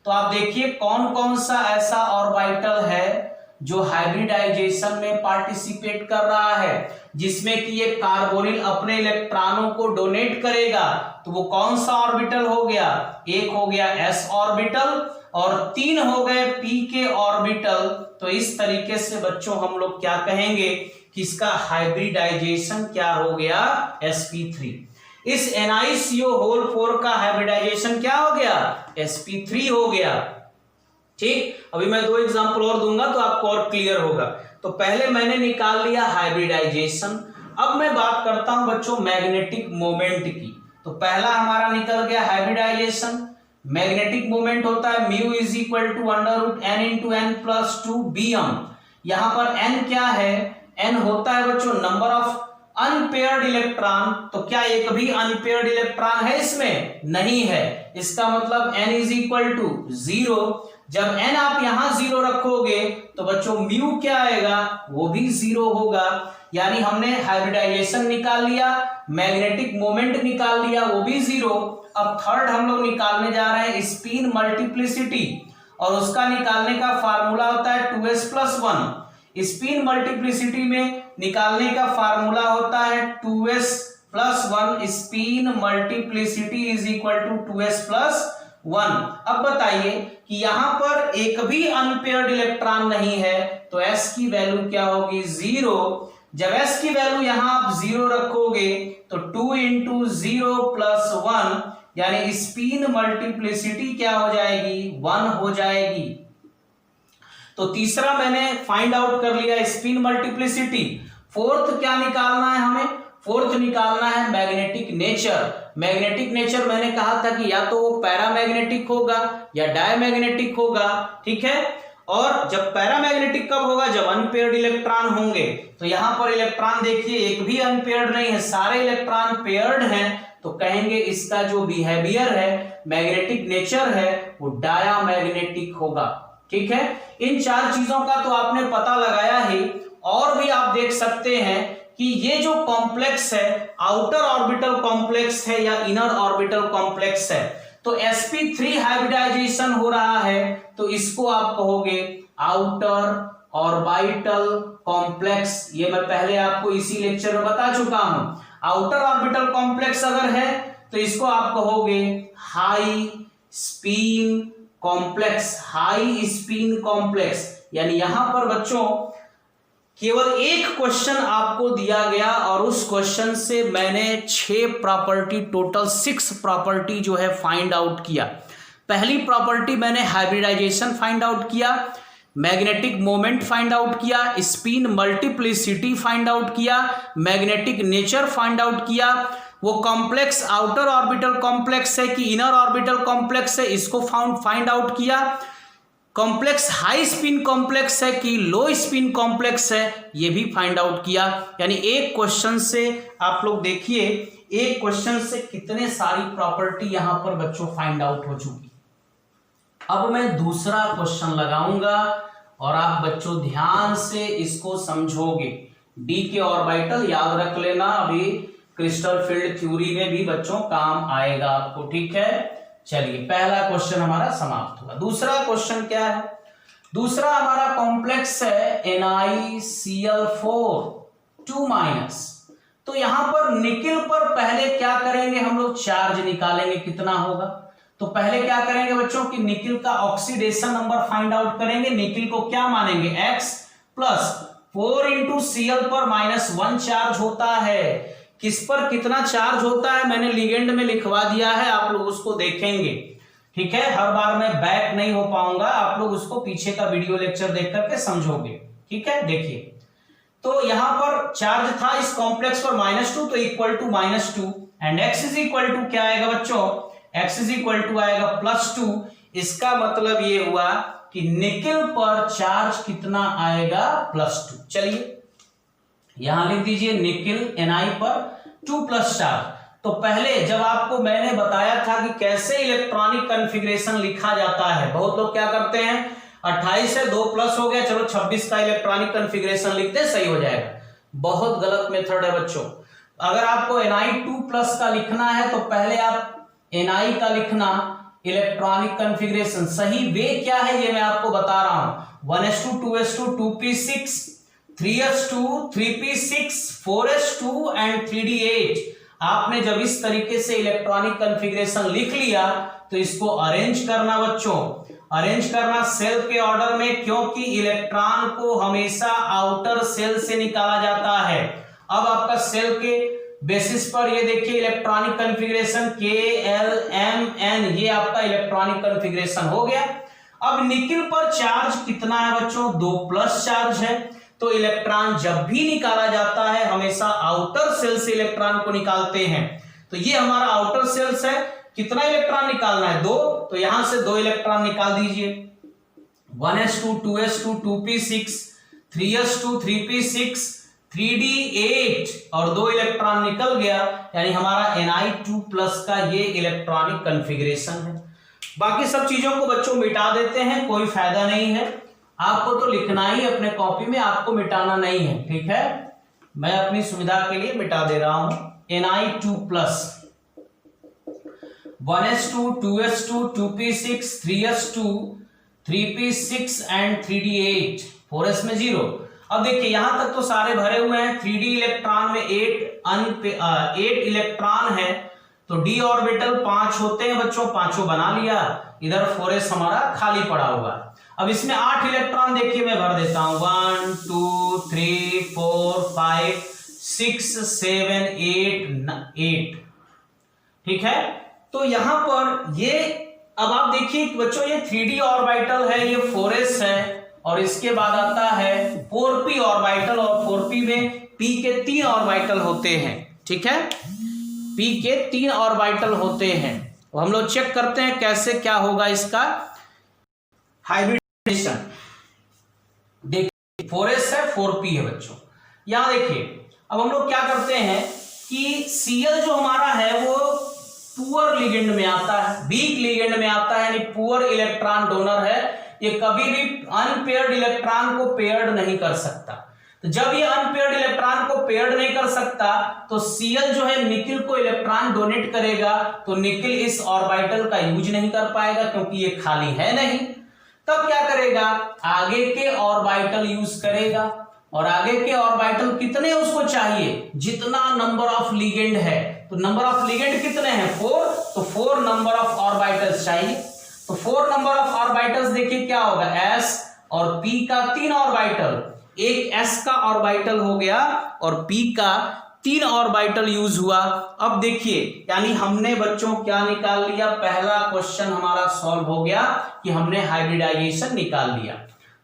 तो आप देखिए कौन कौन सा ऐसा ऑर्बिटल है जो हाइब्रिडाइजेशन में पार्टिसिपेट कर रहा है, जिसमें कि ये कार्बोनिल अपने इलेक्ट्रॉनों को डोनेट करेगा। तो वो कौन सा ऑर्बिटल हो गया, एक हो गया s ऑर्बिटल और 3 हो गए p के ऑर्बिटल। तो इस तरीके से बच्चों हम लोग क्या कहेंगे कि इसका हाइब्रिडाइजेशन क्या हो गया, sp3। इस NiCO4 का हाइब्रिडाइजेशन क्या हो गया, sp3 हो गया। ठीक, अभी मैं 2 एग्जांपल और दूंगा तो आपको और क्लियर होगा। तो पहले मैंने निकाल लिया हाइब्रिडाइजेशन, अब मैं बात करता हूं बच्चों मैग्नेटिक मोमेंट की। तो पहला हमारा निकल गया हाइब्रिडाइजेशन। मैग्नेटिक मोमेंट होता है mu is equal to √n into n plus 2 bm। यहां पर n क्या है, n होता है बच्चों नंबर ऑफ अनपेयर्ड इलेक्ट्रॉन। तो क्या एक भी अनपेयर्ड इलेक्ट्रॉन है इसमें, नहीं है, इसका मतलब n इज इक्वल टू 0। जब n आप यहां 0 रखोगे तो बच्चों म्यू क्या आएगा, वो भी 0 होगा। यानी हमने हाइब्रिडाइजेशन निकाल लिया, मैग्नेटिक मोमेंट निकाल लिया, वो भी 0। अब थर्ड हम लोग निकालने जा रहे हैं स्पिन मल्टीप्लिसिटी, और उसका निकालने का फार्मूला होता है 2s+1। स्पिन मल्टीप्लिसिटी में निकालने का फार्मूला होता है 2s+1। Spin multiplicity is equal to 2s+1। अब बताइए कि यहां पर एक भी अनपेयर्ड इलेक्ट्रॉन नहीं है, तो s की वैल्यू क्या होगी, 0। जब s की वैल्यू यहां आप 0 रखोगे तो 2 × 0 + 1 यानी स्पिन मल्टीप्लिसिटी क्या हो जाएगी, 1 हो जाएगी। तो तीसरा मैंने फाइंड आउट कर लिया स्पिन मल्टीप्लिसिटी। फोर्थ क्या निकालना है हमें, फोर्थ निकालना है मैग्नेटिक नेचर। मैग्नेटिक नेचर मैंने कहा था कि या तो वो पैरामैग्नेटिक होगा या डायमैग्नेटिक होगा, ठीक है। और जब पैरामैग्नेटिक कब होगा, जब अनपेयर्ड इलेक्ट्रॉन होंगे। तो यहां पर इलेक्ट्रॉन देखिए एक भी अनपेयर्ड नहीं है, सारे इलेक्ट्रॉन पेयर्ड हैं, तो कहेंगे इसका जो बिहेवियर है, मैग्नेटिक नेचर है, वो डायमैग्नेटिक होगा, ठीक है। इन चार चीजों का तो आपने पता लगाया ही, और भी आप देख सकते हैं कि ये जो कॉम्प्लेक्स है आउटर ऑर्बिटल कॉम्प्लेक्स है या इनर ऑर्बिटल कॉम्प्लेक्स है। तो sp3 हाइब्रिडाइजेशन हो रहा है, तो इसको आप कहोगे आउटर ऑर्बिटल कॉम्प्लेक्स। ये मैं पहले आपको इसी लेक्चर में बता चुका हूं। आउटर ऑर्बिटल कॉम्प्लेक्स अगर है तो इसको आप कहोगे high spin complex, high spin complex. यानी यहां पर बच्चों केवल एक क्वेश्चन आपको दिया गया और उस क्वेश्चन से मैंने 6 प्रॉपर्टी, टोटल 6 प्रॉपर्टी जो है फाइंड आउट किया। पहली प्रॉपर्टी मैंने हाइब्रिडाइजेशन फाइंड आउट किया, मैग्नेटिक मोमेंट फाइंड आउट किया, स्पिन मल्टीप्लिसिटी फाइंड आउट किया, मैग्नेटिक नेचर फाइंड आउट किया। वो कॉम्प्लेक्स आउटर ऑर्बिटल कॉम्प्लेक्स है कि इनर ऑर्बिटल कॉम्प्लेक्स है, इसको फाइंड आउट किया। कॉम्प्लेक्स हाई स्पिन कॉम्प्लेक्स है कि लो स्पिन कॉम्प्लेक्स है, ये भी फाइंड आउट किया। यानी एक क्वेश्चन से आप लोग देखिए, एक क्वेश्चन से कितने सारी प्रॉपर्टी यहां पर बच्चों फाइंड आउट हो चुकी। अब मैं दूसरा क्वेश्चन लगाऊंगा और आप बच्चों ध्यान से इसको समझोगे। डी के ऑर्बिटल याद रख लेना, अभी क्रिस्टल फील्ड थ्योरी में भी बच्चों काम आएगा आपको, ठीक है। चलिए पहला क्वेश्चन हमारा समाप्त हुआ। दूसरा क्वेश्चन क्या है, दूसरा हमारा कॉम्प्लेक्स है NiCl4 2-। तो यहां पर निकिल पर पहले क्या करेंगे हम लोग, चार्ज निकालेंगे कितना होगा। तो पहले क्या करेंगे बच्चों कि निकिल का ऑक्सीडेशन नंबर फाइंड आउट करेंगे। निकिल को क्या मानेंगे, X प्लस 4 × Cl पर -1 चार्ज होता है। किस पर कितना चार्ज होता है मैंने लिगेंड में लिखवा दिया है, आप लोग उसको देखेंगे, ठीक है। हर बार मैं बैक नहीं हो पाऊंगा, आप लोग उसको पीछे का वीडियो लेक्चर देख करके समझोगे, ठीक है। देखिए तो यहां पर चार्ज था इस कॉम्प्लेक्स पर -2, तो equal to -2 and x is equal to क्या आएगा बच्चों, x इज इक्वल टू आएगा +2। इसका मतलब ये हुआ कि निकिल पर चार्ज कितना आएगा, +2। चलिए यहां लिख दीजिए निकिल Ni पर 2+ चार्ज। तो पहले जब आपको मैंने बताया था कि कैसे इलेक्ट्रॉनिक कॉन्फ़िगरेशन लिखा जाता है, बहुत लोग क्या करते हैं 28 है 2+ हो गया, चलो 26 का इलेक्ट्रॉनिक कॉन्फ़िगरेशन लिखते सही हो जाएगा। बहुत गलत मेथड है बच्चों। अगर आपको Ni 2+ का लिखना है तो पहले आप Ni का लिखना इलेक्ट्रॉनिक कॉन्फ़िगरेशन। सही वे क्या है ये मैं आपको बता रहा हूं, 1s2 2s2 2p6 3s2 3p6 4s2 and 3d8। आपने जब इस तरीके से इलेक्ट्रॉनिक कॉन्फ़िगरेशन लिख लिया तो इसको अरेंज करना बच्चों, अरेंज करना सेल के ऑर्डर में, क्योंकि इलेक्ट्रॉन को हमेशा आउटर सेल से निकाला जाता है। अब आपका सेल के बेसिस पर ये देखिए इलेक्ट्रॉनिक कॉन्फ़िगरेशन KLMN, ये आपका इलेक्ट्रॉनिक कॉन्फ़िगरेशन हो गया। अब निकिल पर चार्ज कितना है बच्चों, 2+ चार्ज है। तो इलेक्ट्रॉन जब भी निकाला जाता है हमेशा आउटर सेल से इलेक्ट्रॉन को निकालते हैं। तो ये हमारा आउटर सेल्स है, कितना इलेक्ट्रॉन निकालना है, 2। तो यहां से 2 इलेक्ट्रॉन निकाल दीजिए, 1s2 2s2 2p6 3s2 3p6 3d8 और 2 इलेक्ट्रॉन निकल गया। यानी हमारा Ni2+ का ये इलेक्ट्रॉनिक कॉन्फ़िगरेशन है। बाकी सब चीजों को बच्चों मिटा देते हैं, कोई फायदा नहीं है, आपको तो लिखना ही अपने कॉपी में, आपको मिटाना नहीं है, ठीक है। मैं अपनी सुविधा के लिए मिटा दे रहा हूं। Na2 plus 1s2 2s2 2p6 3s2 3p6 and 3d8 4s में 0। अब देखिए यहां तक तो सारे भरे हुए हैं। 3d इलेक्ट्रॉन में 8 इलेक्ट्रॉन है, तो d ऑर्बिटल 5 होते हैं बच्चों, पांचों बना लिया। इधर 4s हमारा खाली पड़ा हुआ है। अब इसमें 8 इलेक्ट्रॉन देखिए मैं भर देता हूं, 1 2 3 4 5 6 7 8, ठीक है। तो यहां पर ये अब आप देखिए बच्चों, ये 3d ऑर्बिटल है, ये 4s है, और इसके बाद आता है 4p ऑर्बिटल, और 4p में p के 3 ऑर्बिटल होते हैं, ठीक है। p के 3 ऑर्बिटल होते हैं। तो हम लोग चेक करते हैं कैसे क्या होगा इसका हाइब्रिडाइजेशन। देखिए 4s है 4p है बच्चों। यहां देखिए अब हम लोग क्या करते हैं कि Cl जो हमारा है वो पुअर लिगेंड में आता है, वीक लिगेंड में आता है, यानी पुअर इलेक्ट्रॉन डोनर है। ये कभी भी अनपेयर्ड इलेक्ट्रॉन को पेयर्ड नहीं कर सकता। तो जब ये अनपेयर्ड इलेक्ट्रॉन को पेयर्ड नहीं कर सकता तो Cl जो है निकिल को इलेक्ट्रॉन डोनेट करेगा, तो निकिल इस ऑर्बिटल का यूज नहीं कर पाएगा क्योंकि ये खाली है नहीं। तब क्या करेगा, आगे के ऑर्बिटल यूज करेगा, और आगे के ऑर्बिटल कितने उसको चाहिए, जितना नंबर ऑफ लिगेंड है। तो नंबर ऑफ लिगेंड कितने हैं 4, तो 4 नंबर ऑफ ऑर्बिटल्स चाहिए। तो 4 नंबर ऑफ ऑर्बिटल्स देखिए क्या होगा, s और p का 3 ऑर्बिटल, एक s का ऑर्बिटल हो गया और p का 3 ऑर्बिटल यूज हुआ। अब देखिए यानी हमने बच्चों क्या निकाल लिया, पहला क्वेश्चन हमारा सॉल्व हो गया कि हमने हाइब्रिडाइजेशन निकाल लिया।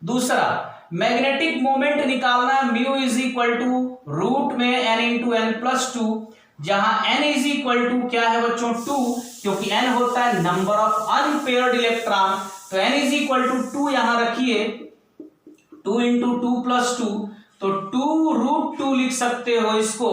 दूसरा मैग्नेटिक मोमेंट निकालना है, mu is equal to root में n इंटू एन प्लस 2, जहां n इज इक्वल टू क्या है बच्चों 2, क्योंकि n होता है नंबर ऑफ अनपेयर्ड इलेक्ट्रॉन, तो n इज इक्वल टू 2 यहां रखिए, 2 इंटू 2 प्लस 2, तो 2 रूट 2 लिख सकते हो इसको,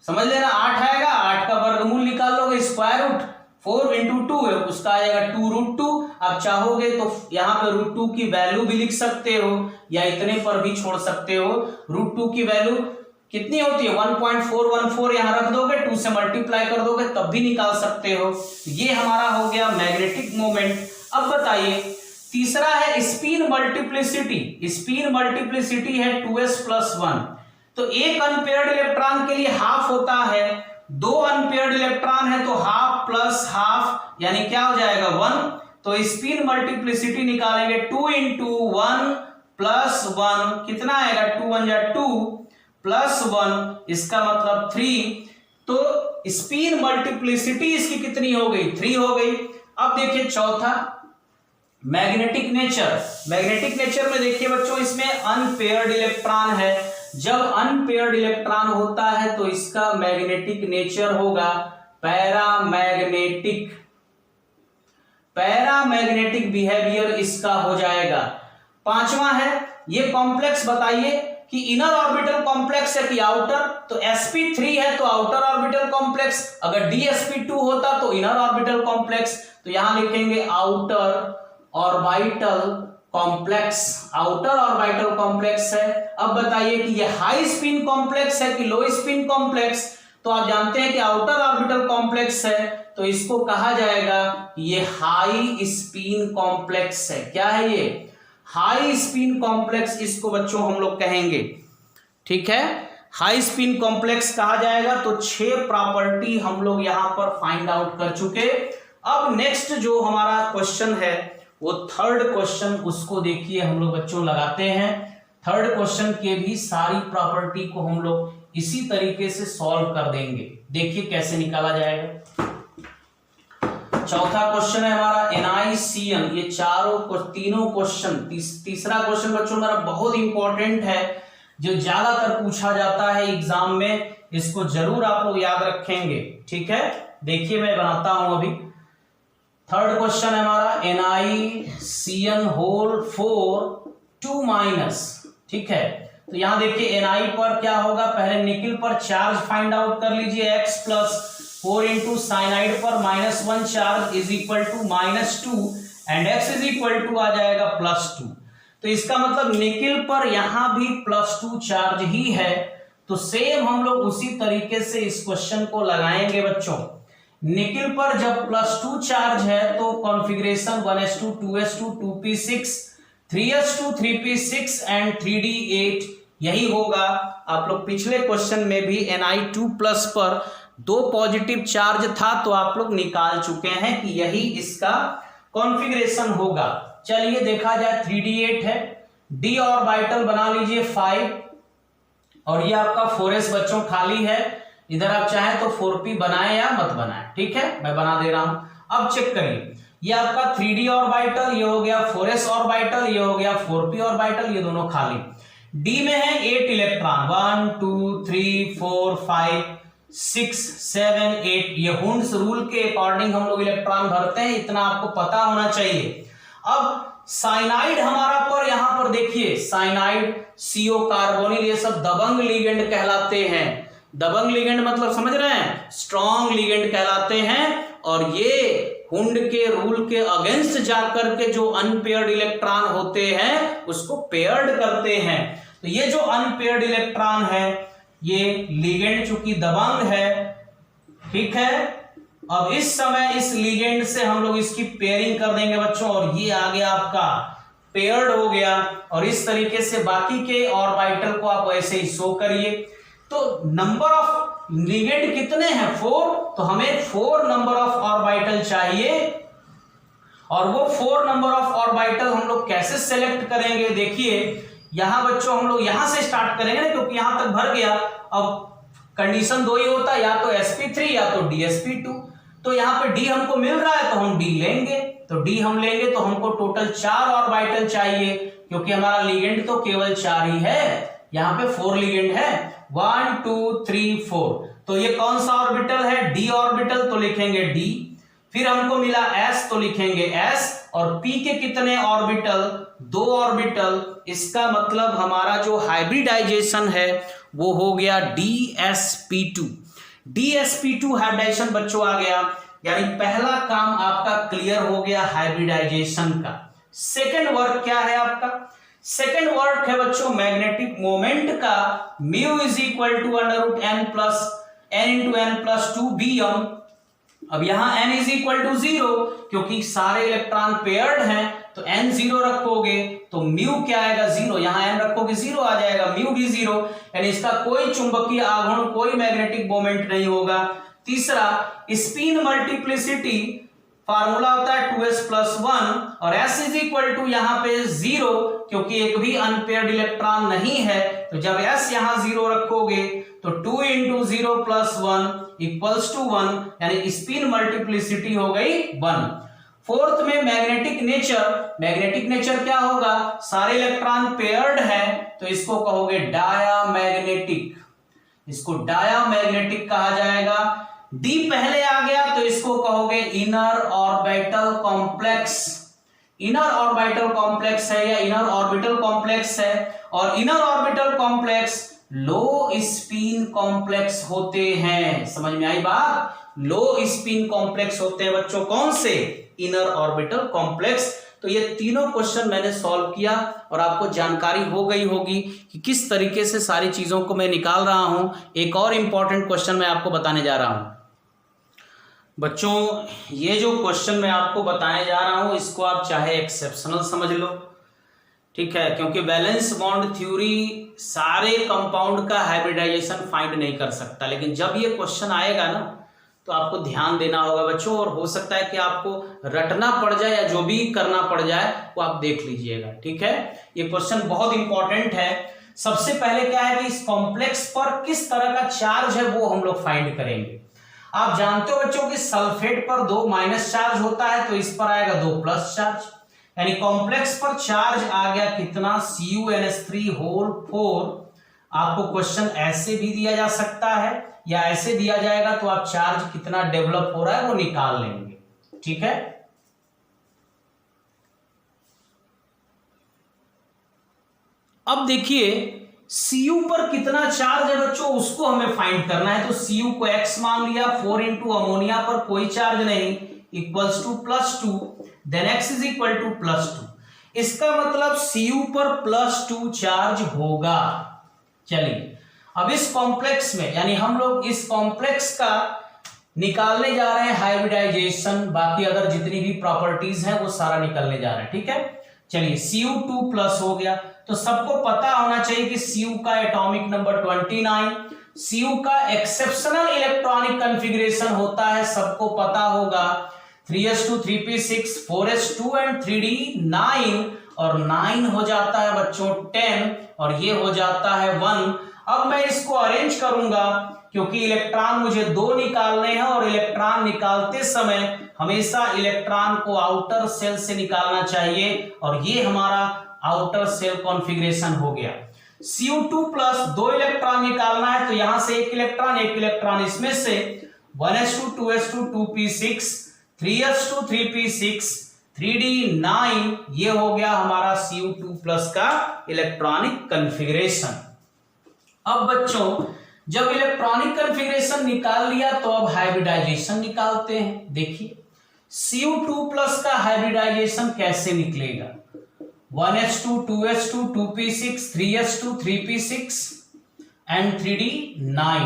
समझ लेना। 8 आएगा, 8 का वर्गमूल निकाल लोगे, स्क्वायर रूट 4 इंटू 2 है उसका आएगा 2 रूट 2। आप चाहोगे तो यहां पे रूट 2 की वैल्यू भी लिख सकते हो या इतने पर भी छोड़ सकते हो। रूट 2 की वैल्यू कितनी होती है 1.414, यहां रख दोगे, 2 से मल्टीप्लाई कर दोगे तब भी निकाल सकते हो। ये हमारा हो गया मैग्नेटिक मोमेंट। अब बताइए तीसरा है स्पिन मल्टीप्लिसिटी। स्पिन मल्टीप्लिसिटी है 2s प्लस 1। तो एक अनपेयर्ड इलेक्ट्रॉन के लिए हाफ होता है, 2 अनपेयर्ड इलेक्ट्रॉन है तो हाफ प्लस हाफ यानी क्या हो जाएगा 1। तो स्पिन मल्टीप्लिसिटी निकालेंगे 2 इंटू 1 प्लस 1, कितना आएगा 2 1 जा 2 प्लस 1, इसका मतलब 3। तो स्पिन मल्टीप्लिसिटी इसकी कितनी हो गई 3 हो गई। अब देखिए चौथा मैग्नेटिक नेचर। मैग्नेटिक नेचर में देखिए बच्चों इसमें अनपेयर्ड इलेक्ट्रॉन है, जब अनपेयर्ड इलेक्ट्रॉन होता है तो इसका मैग्नेटिक नेचर होगा पैरामैग्नेटिक। पैरामैग्नेटिक बिहेवियर इसका हो जाएगा। पांचवा है ये कॉम्प्लेक्स, बताइए कि इनर ऑर्बिटल कॉम्प्लेक्स है कि आउटर, तो sp3 है तो आउटर ऑर्बिटल कॉम्प्लेक्स, अगर dsp2 होता तो इनर ऑर्बिटल कॉम्प्लेक्स। तो यहां लिखेंगे outer orbital complex, outer orbital complex है। अब बताइए कि ये हाई स्पिन कॉम्प्लेक्स है कि लो स्पिन कॉम्प्लेक्स, तो आप जानते हैं कि आउटर ऑर्बिटल कॉम्प्लेक्स है तो इसको कहा जाएगा ये हाई स्पिन कॉम्प्लेक्स है। क्या है ये हाई स्पिन कॉम्प्लेक्स, इसको बच्चों हम लोग कहेंगे, ठीक है, हाई स्पिन कॉम्प्लेक्स कहा जाएगा। तो 6 प्रॉपर्टी हम लोग यहां पर फाइंड आउट कर चुके। अब नेक्स्ट जो हमारा क्वेश्चन है वो थर्ड क्वेश्चन, उसको देखिए हम लोग बच्चों लगाते हैं। थर्ड क्वेश्चन के भी सारी प्रॉपर्टी को हम लोग इसी तरीके से सॉल्व कर देंगे। देखिए कैसे निकाला जाएगा। चौथा क्वेश्चन है हमारा NiCN, ये तीनों क्वेश्चन, तीसरा क्वेश्चन बच्चों मेरा बहुत इंपॉर्टेंट है, जो ज्यादातर पूछा जाता है एग्जाम में, इसको जरूर आप लोग याद रखेंगे, ठीक है। देखिए मैं बनाता हूं अभी। थर्ड क्वेश्चन है हमारा NiCN होल 4 2 माइनस, ठीक है। तो यहां देखिए Ni पर क्या होगा, पहले निकिल पर चार्ज फाइंड आउट कर लीजिए, x प्लस 4 इंटू साइनाइड पर -1 charge is equal to -2 and x is equal to आ जाएगा +2। तो इसका मतलब निकिल पर यहां भी +2 चार्ज ही है। तो सेम हम लोग उसी तरीके से इस क्वेश्चन को लगाएंगे बच्चों। निकिल पर जब +2 चार्ज है तो configuration 1s2 2s2 2p6 3s2 3p6 and 3d8 यही होगा। आप लोग पिछले क्वेश्चन में भी Ni2+ पर 2 पॉजिटिव चार्ज था तो आप लोग निकाल चुके हैं कि यही इसका कॉन्फ़िगरेशन होगा। चलिए देखा जाए 3d8 है, d ऑर्बिटल बना लीजिए 5 और ये आपका 4s बच्चों खाली है। इधर आप चाहें तो 4p बनाएं या मत बनाएं, ठीक है, मैं बना दे रहा हूं। अब चेक करिए, ये आपका 3d ऑर्बिटल, ये हो गया 4s ऑर्बिटल, ये हो गया 4p ऑर्बिटल, ये दोनों खाली। d में है 8 इलेक्ट्रॉन, 1 2 3 4 5 6 7 8। ये हुंड्स रूल के अकॉर्डिंग हम लोग इलेक्ट्रॉन भरते हैं, इतना आपको पता होना चाहिए। अब साइनाइड हमारा पर यहां पर देखिए, साइनाइड CO कार्बोनिल ये सब दबंग लिगेंड कहलाते हैं। दबंग लिगेंड मतलब समझ रहे हैं, स्ट्रॉन्ग लिगेंड कहलाते हैं। और ये हुंड के रूल के अगेंस्ट जाकर के जो अनपेयर्ड इलेक्ट्रॉन होते हैं उसको पेयर्ड करते हैं। तो ये जो अनपेयर्ड इलेक्ट्रॉन है ये लिगेंड चूंकि दबंग है, ठीक है। अब इस समय इस लिगेंड से हम लोग इसकी पेयरिंग कर देंगे बच्चों और ये आ गया आपका पेयर्ड हो गया। और इस तरीके से बाकी के ऑर्बिटल को आप ऐसे ही शो करिए। तो नंबर ऑफ लिगेंड कितने हैं 4, तो हमें 4 नंबर ऑफ ऑर्बिटल चाहिए। और वो 4 नंबर ऑफ ऑर्बिटल हम लोग कैसे सेलेक्ट करेंगे, देखिए यहां बच्चों हम लोग यहां से स्टार्ट करेंगे ना, क्योंकि यहां तक भर गया। अब कंडीशन 2 ही होता है, या तो sp3 या तो dsp2। तो यहां पे d हमको मिल रहा है तो हम d लेंगे। तो d हम लेंगे तो हमको टोटल 4 ऑर्बिटल चाहिए, क्योंकि हमारा लिगेंड तो केवल 4 ही है, यहां पे 4 लिगेंड है 1 2 3 4। तो ये कौन सा ऑर्बिटल है, d ऑर्बिटल, तो लिखेंगे d। फिर हमको मिला s तो लिखेंगे s। और p के कितने ऑर्बिटल, 2 ऑर्बिटल। इसका मतलब हमारा जो हाइब्रिडाइजेशन है वो हो गया dsp2। dsp2 हाइब्रिडाइजेशन बच्चों आ गया, यानी पहला काम आपका क्लियर हो गया हाइब्रिडाइजेशन का। सेकंड वर्क क्या है आपका, सेकंड वर्क है बच्चों मैग्नेटिक मोमेंट का। Mu is equal to √n+n×n+2bm। अब यहां n इज इक्वल टू 0, क्योंकि सारे इलेक्ट्रॉन पेयर्ड हैं तो n 0 रखोगे तो म्यू क्या आएगा 0, यहां n रखोगे 0 आ जाएगा, म्यू भी 0, यानी इसका कोई चुंबकीय आघूर्ण कोई मैग्नेटिक मोमेंट नहीं होगा। तीसरा स्पिन मल्टीप्लिसिटी फार्मूला होता है 2s+1 और s इज इक्वल टू यहां पे 0, क्योंकि एक भी अनपेयर्ड इलेक्ट्रॉन नहीं है। तो जब s यहां 0 रखोगे तो 2 × 0 + 1 = 1, यानी स्पिन मल्टीप्लिसिटी हो गई 1। फोर्थ में मैग्नेटिक नेचर, मैग्नेटिक नेचर क्या होगा, सारे इलेक्ट्रॉन पेयर्ड है तो इसको कहोगे डायामैग्नेटिक, इसको डायामैग्नेटिक कहा जाएगा। डी पहले आ गया तो इसको कहोगे inner orbital complex. Inner orbital complex है या इनर ऑर्बिटल कॉम्प्लेक्स है। और इनर ऑर्बिटल कॉम्प्लेक्स लो स्पिन कॉम्प्लेक्स होते हैं, समझ में आई बात, लो स्पिन कॉम्प्लेक्स होते हैं बच्चों, कौन से, इनर ऑर्बिटल कॉम्प्लेक्स। तो ये तीनों क्वेश्चन मैंने सॉल्व किया और आपको जानकारी हो गई होगी कि किस तरीके से सारी चीजों को मैं निकाल रहा हूं। एक और इंपॉर्टेंट क्वेश्चन मैं आपको बताने जा रहा हूं बच्चों। ये जो क्वेश्चन मैं आपको बताने जा रहा हूं इसको आप चाहे एक्सेप्शनल समझ लो, ठीक है, क्योंकि वैलेंस बॉन्ड थ्योरी सारे कंपाउंड का हाइब्रिडाइजेशन फाइंड नहीं कर सकता, लेकिन जब ये क्वेश्चन आएगा ना तो आपको ध्यान देना होगा बच्चों। और हो सकता है कि आपको रटना पड़ जाए या जो भी करना पड़ जाए वो आप देख लीजिएगा, ठीक है। ये क्वेश्चन बहुत इंपॉर्टेंट है। सबसे पहले क्या है कि इस कॉम्प्लेक्स पर किस तरह का चार्ज है वो हम लोग फाइंड करेंगे। आप जानते हो बच्चों कि सल्फेट पर 2 माइनस चार्ज होता है तो इस पर आएगा 2 प्लस चार्ज, यानी कॉम्प्लेक्स पर चार्ज आ गया कितना, CuNH3 4। आपको क्वेश्चन ऐसे भी दिया जा सकता है या ऐसे दिया जाएगा तो आप चार्ज कितना डेवलप हो रहा है वो निकाल लेंगे, ठीक है। अब देखिए Cu पर कितना चार्ज है बच्चों, उसको हमें फाइंड करना है। तो Cu को x मान लिया, 4 इंटू अमोनिया पर कोई चार्ज नहीं, equals to +2, then x is equal to +2। इसका मतलब Cu पर +2 चार्ज होगा। चलिए अब इस कॉम्प्लेक्स में, यानी हम लोग इस कॉम्प्लेक्स का निकालने जा रहे हैं हाइब्रिडाइजेशन, बाकी अगर जितनी भी प्रॉपर्टीज हैं वो सारा निकलने जा रहे हैं, ठीक है। चलिए Cu2+ हो गया, तो सबको पता होना चाहिए कि Cu का एटॉमिक नंबर 29, Cu का एक्सेप्शनल इलेक्ट्रॉनिक कॉन्फ़िगरेशन होता है, सबको पता होगा 3s2 3p6 4s2 and 3d 9, और 9 हो जाता है बच्चों 10 और ये हो जाता है 1। अब मैं इसको अरेंज करूंगा क्योंकि इलेक्ट्रॉन मुझे 2 निकालने हैं और इलेक्ट्रॉन निकालते समय हमेशा इलेक्ट्रॉन को आउटर सेल से निकालना चाहिए, और ये हमारा आउटर सेल कॉन्फ़िगरेशन हो गया। Cu2+ 2 इलेक्ट्रॉन निकालना है, तो यहां से एक इलेक्ट्रॉन इसमें से 1s2 2s2 2p6 3s2 3p6 3d 9, ये हो गया हमारा Cu2+ का इलेक्ट्रॉनिक कॉन्फ़िगरेशन। अब बच्चों जब इलेक्ट्रॉनिक कॉन्फ़िगरेशन निकाल लिया तो अब हाइब्रिडाइजेशन निकालते हैं। देखिए Cu2+ का हाइब्रिडाइजेशन कैसे निकलेगा, 1s2 2s2 2p6 3s2 3p6 and 3d 9।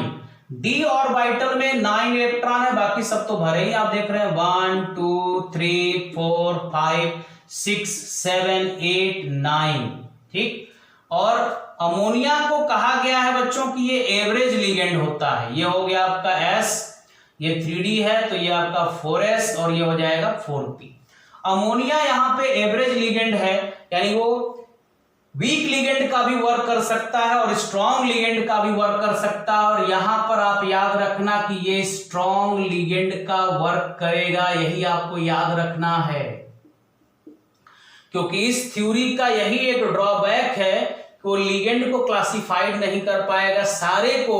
d orbital में 9 इलेक्ट्रॉन है, बाकी सब तो भरे ही, आप देख रहे हैं 1 2 3 4 5 6 7 8 9, ठीक। और अमोनिया को कहा गया है बच्चों कि ये एवरेज लिगेंड होता है। ये हो गया आपका S, ये 3D है तो ये आपका 4S और ये हो जाएगा 4P। अमोनिया यहाँ पे एवरेज लिगेंड है, यानी वो वीक लिगेंड का भी वर्क कर सकता है और स्ट्रॉन्ग लिगेंड का भी वर्क कर सकता है। और यहां पर आप याद रखना कि ये स्ट्रॉन्ग लिगेंड का वर्क करेगा, यही आपको याद रखना है, क्योंकि इस थ्योरी का यही एक ड्रॉबैक है कि वो लिगेंड को क्लासिफाइड नहीं कर पाएगा सारे को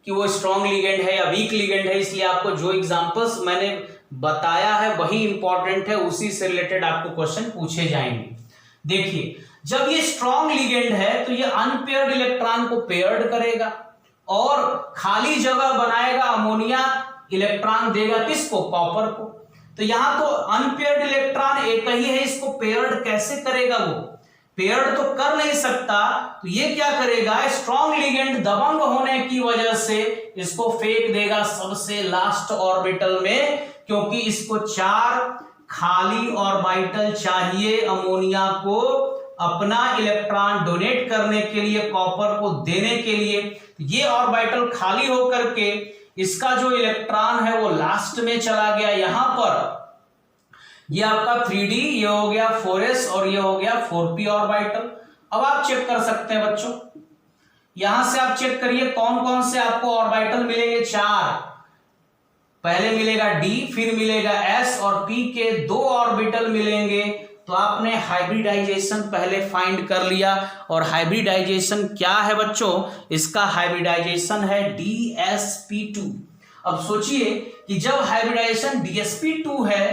कि वो स्ट्रॉन्ग लिगेंड है या वीक लिगेंड है। इसलिए आपको जो एग्जांपल्स मैंने बताया है वही इंपॉर्टेंट है, उसी से रिलेटेड आपको क्वेश्चन पूछे जाएंगे। देखिए जब ये स्ट्रॉन्ग लिगेंड है तो ये अनपेयर्ड इलेक्ट्रॉन को पेयर्ड करेगा और खाली जगह बनाएगा, अमोनिया इलेक्ट्रॉन देगा किसको, कॉपर को। तो यहां तो अनपेयर्ड इलेक्ट्रॉन एक ही है, इसको पेयर्ड कैसे करेगा, वो पेयर्ड तो कर नहीं सकता। तो ये क्या करेगा, स्ट्रॉन्ग लिगेंड दबंग होने की वजह से इसको फेंक देगा सबसे लास्ट ऑर्बिटल में, क्योंकि इसको 4 खाली ऑर्बिटल चाहिए अमोनिया को अपना इलेक्ट्रॉन डोनेट करने के लिए, कॉपर को देने के लिए। ये ऑर्बिटल खाली होकर के इसका जो इलेक्ट्रॉन है वो लास्ट में चला गया यहां पर। ये आपका 3D, ये हो गया 4s और ये हो गया 4p ऑर्बिटल। अब आप चेक कर सकते हैं बच्चों, यहां से आप चेक करिए कौन कौन से आपको ऑर्बिटल मिलेंगे, 4। पहले मिलेगा D, फिर मिलेगा S और P के 2 ऑर्बिटल मिलेंगे। तो आपने हाइब्रिडाइजेशन पहले फाइंड कर लिया, और हाइब्रिडाइजेशन क्या है बच्चों, इसका हाइब्रिडाइजेशन है DsP2। अब सोचिए कि जब हाइब्रिडाइजेशन DsP2 है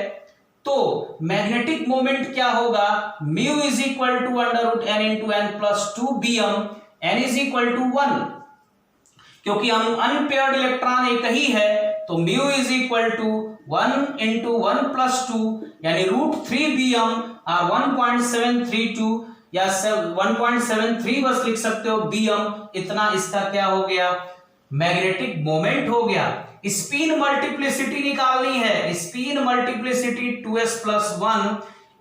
तो मैग्नेटिक मोमेंट क्या होगा, mu is equal to √n into n+2bm, n is equal to 1, क्योंकि हम अनपेयर्ड इलेक्ट्रॉन एक ही है तो mu is equal to 1 into 1+2 यानी √3bm और 1.732 या 1.73 बस लिख सकते हो bm, इतना इसका क्या हो गया, मैग्नेटिक मोमेंट हो गया। स्पिन मल्टीप्लिसिटी निकालनी है, स्पिन मल्टीप्लिसिटी 2s+1,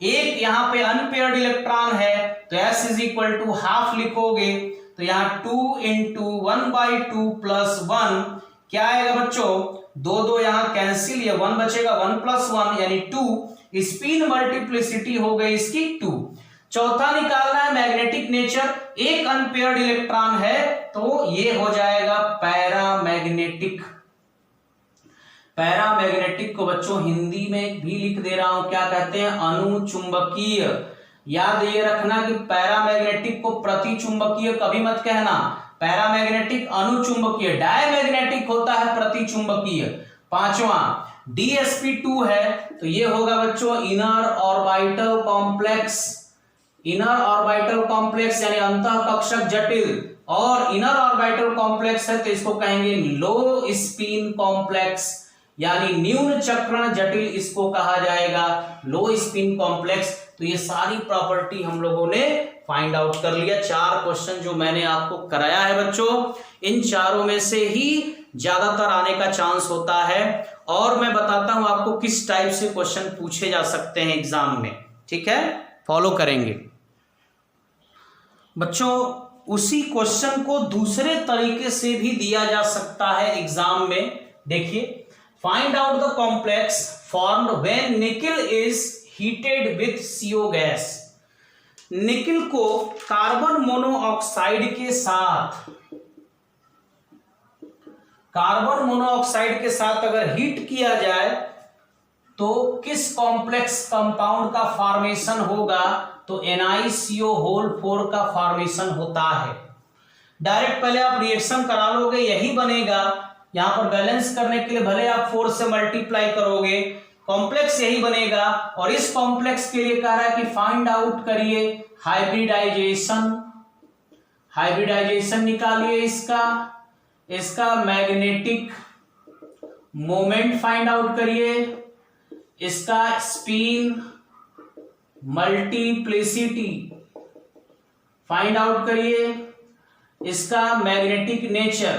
एक यहां पे अनपेयर्ड इलेक्ट्रॉन है तो s is equal to half लिखोगे, तो यहां 2 इंटू 1/2 + 1 क्या आएगा बच्चों, 2 यहां कैंसिल, ये 1 बचेगा, 1+1 यानी 2। स्पिन मल्टीप्लिसिटी हो गई इसकी 2। चौथा निकालना है मैग्नेटिक नेचर, एक अनपेयर्ड इलेक्ट्रॉन है तो ये हो जाएगा पैरामैग्नेटिक। पैरामैग्नेटिक को बच्चों हिंदी में भी लिख दे रहा हूं, क्या कहते हैं, अनुचुंबकीय। याद ये रखना कि पैरामैग्नेटिक को प्रतिचुंबकीय कभी मत कहना, पैरामैग्नेटिक अनुचुंबकीय, डायमैग्नेटिक होता है प्रतिचुंबकीय। 5वां DsP2 है तो ये होगा बच्चों inner orbital complex, inner orbital complex यानी अंतःकक्षक जटिल। और इनर ऑर्बिटल कॉम्प्लेक्स है तो इसको कहेंगे लो स्पिन कॉम्प्लेक्स, यानी न्यून चक्रण जटिल इसको कहा जाएगा, लो स्पिन कॉम्प्लेक्स। तो ये सारी प्रॉपर्टी हम लोगों ने फाइंड आउट कर लिया। 4 क्वेश्चन जो मैंने आपको कराया है बच्चों, इन चारों में से ही ज्यादातर आने का चांस होता है, और मैं बताता हूं आपको किस टाइप से क्वेश्चन पूछे जा सकते हैं एग्जाम में। ठीक है, फॉलो करेंगे बच्चों। उसी क्वेश्चन को दूसरे तरीके से भी दिया जा सकता है एग्जाम में। देखिए, find out the complex formed when nickel is heated with CO gas. Nickel को कार्बन मोनोऑक्साइड के साथ अगर हीट किया जाए तो किस कॉम्प्लेक्स कंपाउंड का फॉर्मेशन होगा, तो NiCO4 का फॉर्मेशन होता है। डायरेक्ट पहले आप रिएक्शन करा लोगे, यही बनेगा। यहां पर बैलेंस करने के लिए भले आप 4 से मल्टीप्लाई करोगे, कॉम्प्लेक्स यही बनेगा। और इस कॉम्प्लेक्स के लिए कह रहा है कि फाइंड आउट करिए हाइब्रिडाइजेशन निकालिए इसका मैग्नेटिक मोमेंट फाइंड आउट करिए, इसका स्पिन मल्टीप्लिसिटी फाइंड आउट करिए, इसका मैग्नेटिक नेचर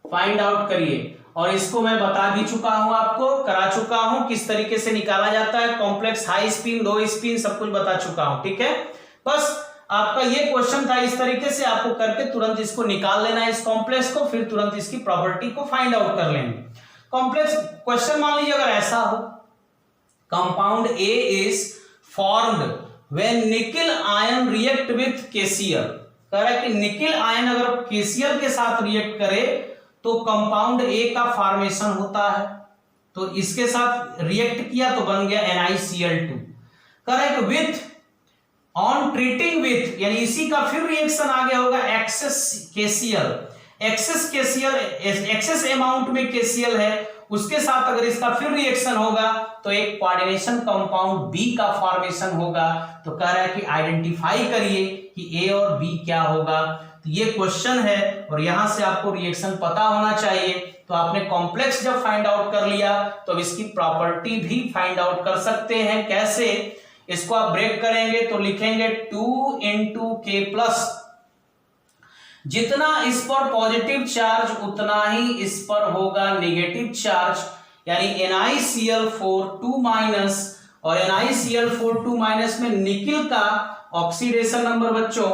फाइंड आउट करिए। और इसको मैं बता भी चुका हूं, आपको करा चुका हूं किस तरीके से निकाला जाता है कॉम्प्लेक्स, हाई स्पिन लो स्पिन सब कुछ बता चुका हूं। ठीक है, बस आपका ये क्वेश्चन था, इस तरीके से आपको करके तुरंत इसको निकाल लेना है इस कॉम्प्लेक्स को, फिर तुरंत इसकी प्रॉपर्टी को फाइंड आउट कर लेंगे। कॉम्प्लेक्स क्वेश्चन मान लीजिए अगर ऐसा हो, compound A is formed when निकल आयन रिएक्ट विथ KCl। कह रहा है कि निकल आयन अगर KCl के साथ रिएक्ट करे तो कंपाउंड A का फॉर्मेशन होता है। तो इसके साथ रिएक्ट किया तो बन गया NiCl2। कह रहा है कि विथ ऑन ट्रीटिंग विथ, यानी इसी का फिर रिएक्शन आ गया होगा एक्सेस अमाउंट में KCl है, उसके साथ अगर इसका फिर रिएक्शन होगा तो एक कोऑर्डिनेशन कंपाउंड B का फॉर्मेशन होगा। तो कह रहा है कि आइडेंटिफाई करिए कि A और B क्या होगा। तो ये क्वेश्चन है और यहां से आपको रिएक्शन पता होना चाहिए। तो आपने कॉम्प्लेक्स जब फाइंड आउट कर लिया तो इसकी प्रॉपर्टी भी फाइंड आउट कर सकते हैं। कैसे, इसको आप ब्रेक करेंगे तो लिखेंगे 2 × K+, जितना इस पर पॉजिटिव चार्ज उतना ही इस पर होगा नेगेटिव चार्ज, यानी NiCl4 2- और NiCl4 2- में निकल का ऑक्सीडेशन नंबर बच्चों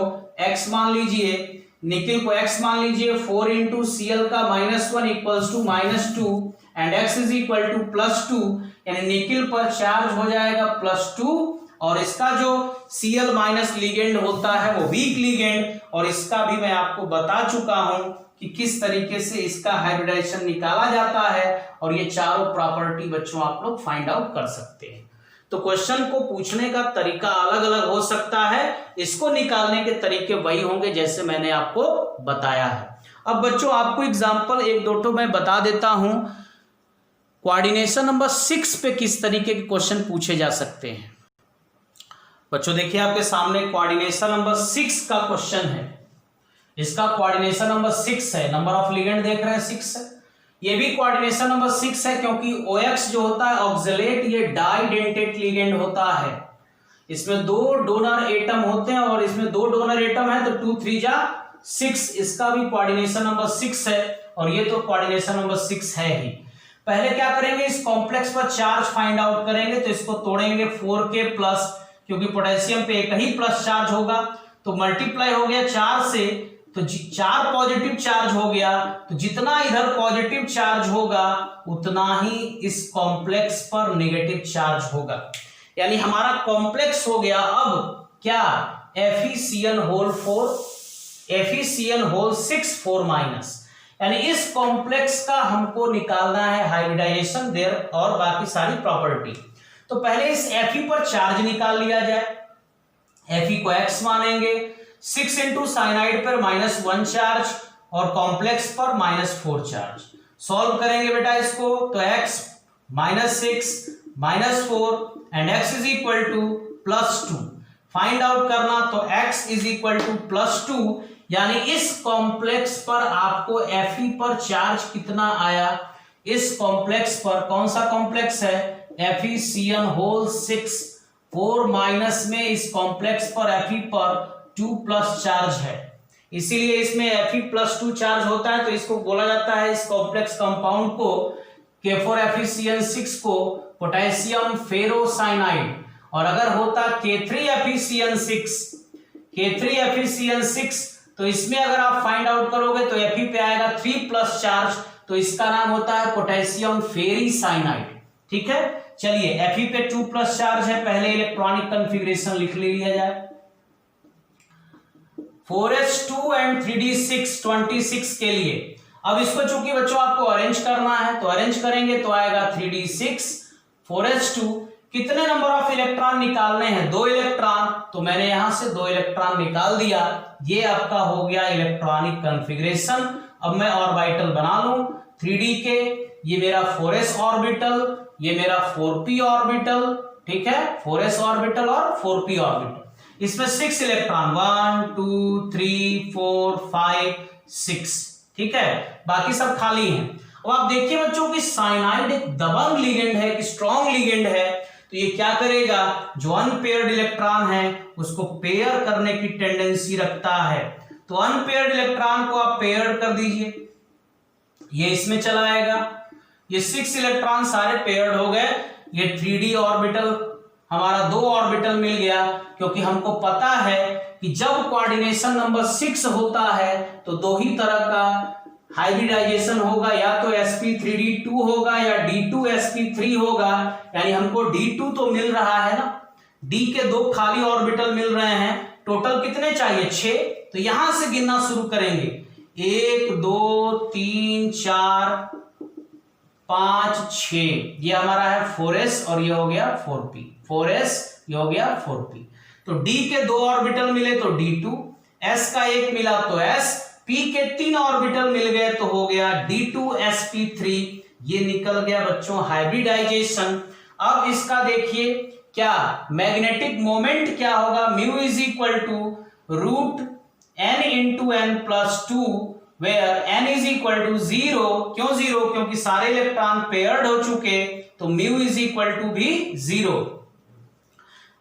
X मान लीजिए, निकल को X मान लीजिए, 4 × Cl का -1 = -2 एंड X = +2, यानी निकल पर चार्ज हो जाएगा +2 और इसका जो Cl- लिगेंड होता है वो वीक लिगेंड। और इसका भी मैं आपको बता चुका हूं कि किस तरीके से इसका हाइब्रिडाइजेशन निकाला जाता है, और ये चारों प्रॉपर्टी बच्चों आप लोग फाइंड आउट कर सकते हैं। तो क्वेश्चन को पूछने का तरीका अलग अलग हो सकता है, इसको निकालने के तरीके वही होंगे जैसे मैंने आपको बताया है। अब बच्चों आपको एग्जांपल 1-2 तो मैं बता देता हूं, कोऑर्डिनेशन नंबर 6 पे किस तरीके के क्वेश्चन पूछे जा सकते हैं। बच्चों देखिए आपके सामने कोऑर्डिनेशन नंबर 6 का क्वेश्चन है। इसका कोऑर्डिनेशन नंबर 6 है, नंबर ऑफ लिगेंड देख रहे हैं 6 है। ये भी कोऑर्डिनेशन नंबर 6 है क्योंकि OX जो होता है ऑक्सलेट, ये डाइडेंटेट लिगेंड होता है। इसमें 2 डोनर एटम होते हैं और इसमें 2 डोनर एटम है तो 2 3 जा 6। इसका भी कोऑर्डिनेशन नंबर 6 है और ये तो कोऑर्डिनेशन नंबर 6 है ही। पहले क्या करेंगे, इस कॉम्प्लेक्स पर चार्ज फाइंड आउट करेंगे। तो इसको तोड़ेंगे 4K+, क्योंकि पोटेशियम पे एक ही प्लस चार्ज होगा तो मल्टीप्लाई हो गया 4 से, तो 4 पॉजिटिव चार्ज हो गया। तो जितना इधर पॉजिटिव चार्ज होगा उतना ही इस कॉम्प्लेक्स पर नेगेटिव चार्ज होगा, यानी हमारा कॉम्प्लेक्स हो गया अब क्या, FeCl6 यानी इस कॉम्प्लेक्स का हमको निकालना है हाइब्रिडाइजेशन देर और बाकी सारी प्रॉपर्टी। तो पहले इस Fe पर चार्ज निकाल लिया जाए। Fe को X मानेंगे, 6 × साइनाइड पर -1 चार्ज और कॉम्प्लेक्स पर -4 चार्ज। सॉल्व करेंगे बेटा इसको तो X -6 -4 and X = +2। Find out करना, तो x इज इक्वल टू +2, यानी इस कॉम्प्लेक्स पर आपको Fe पर चार्ज कितना आया, इस कॉम्प्लेक्स पर, कौन सा कॉम्प्लेक्स है, FeCN6, 4 माइनस में इस कॉम्प्लेक्स पर Fe पर 2+ चार्ज है, इसीलिए इसमें Fe+2 चार्ज होता है, तो इसको बोला जाता है, इस कॉम्प्लेक्स कंपाउंड को K4FeCN6 को पोटेशियम फेरोसाइनाइड। और अगर होता K3FeCN6 तो इसमें अगर आप फाइंड आउट करोगे तो Fe पे आएगा 3+ चार्ज, तो इसका नाम होता है पोटेशियम फेरीसाइनाइड। ठीक है, चलिए Fe पे 2+ चार्ज है, पहले इलेक्ट्रॉनिक कॉन्फ़िगरेशन लिख लिया जाए। 4s2 एंड 3d6 26 के लिए। अब इसको चूंकि बच्चों आपको अरेंज करना है, तो अरेंज करेंगे तो आएगा 3d6 4s2। कितने नंबर ऑफ इलेक्ट्रॉन निकालने हैं, 2 इलेक्ट्रॉन, तो मैंने यहां से 2 इलेक्ट्रॉन निकाल दिया। ये आपका हो गया इलेक्ट्रॉनिक कॉन्फ़िगरेशन। अब मैं ऑर्बिटल बना लूं 3d के, ये मेरा 4s ऑर्बिटल, ये मेरा 4p ऑर्बिटल, ठीक है, 4s ऑर्बिटल और 4p ऑर्बिटल। इसमें 6 इलेक्ट्रॉन, 1 2 3 4 5 6, ठीक है, बाकी सब खाली हैं। अब आप देखिए बच्चों कि साइनाइड एक दबंग लिगेंड है, एक स्ट्रॉन्ग लिगेंड है, तो ये क्या करेगा, जो अनपेयर्ड इलेक्ट्रॉन है उसको पेयर करने की टेंडेंसी रखता है। तो अनपेयर्ड इलेक्ट्रॉन को आप पेयर कर दीजिए, ये इसमें चला आएगा, ये 6 इलेक्ट्रॉन सारे पेयर्ड हो गए। ये 3d ऑर्बिटल हमारा 2 ऑर्बिटल मिल गया, क्योंकि हमको पता है कि जब कोऑर्डिनेशन नंबर 6 होता है तो 2 ही तरह का हाइब्रिडाइजेशन होगा, या तो sp3d2 होगा या d2sp3 होगा। यानी हमको d2 तो मिल रहा है ना, d के 2 खाली ऑर्बिटल मिल रहे हैं, टोटल कितने चाहिए, 6। तो यहां से गिनना शुरू करेंगे, 1 2 3 4 5 6, ये हमारा है 4s और ये हो गया 4p, 4s ये हो गया 4p। तो d के 2 ऑर्बिटल मिले तो d2, s का 1 मिला तो s, p के 3 ऑर्बिटल मिल गए तो हो गया d2sp3। ये निकल गया बच्चों हाइब्रिडाइजेशन। अब इसका देखिए क्या मैग्नेटिक मोमेंट क्या होगा, mu is equal to √n × n+2 where n is equal to 0। क्यों 0, क्योंकि सारे इलेक्ट्रॉन पेयर्ड हो चुके, तो म्यू इज इक्वल टू भी 0।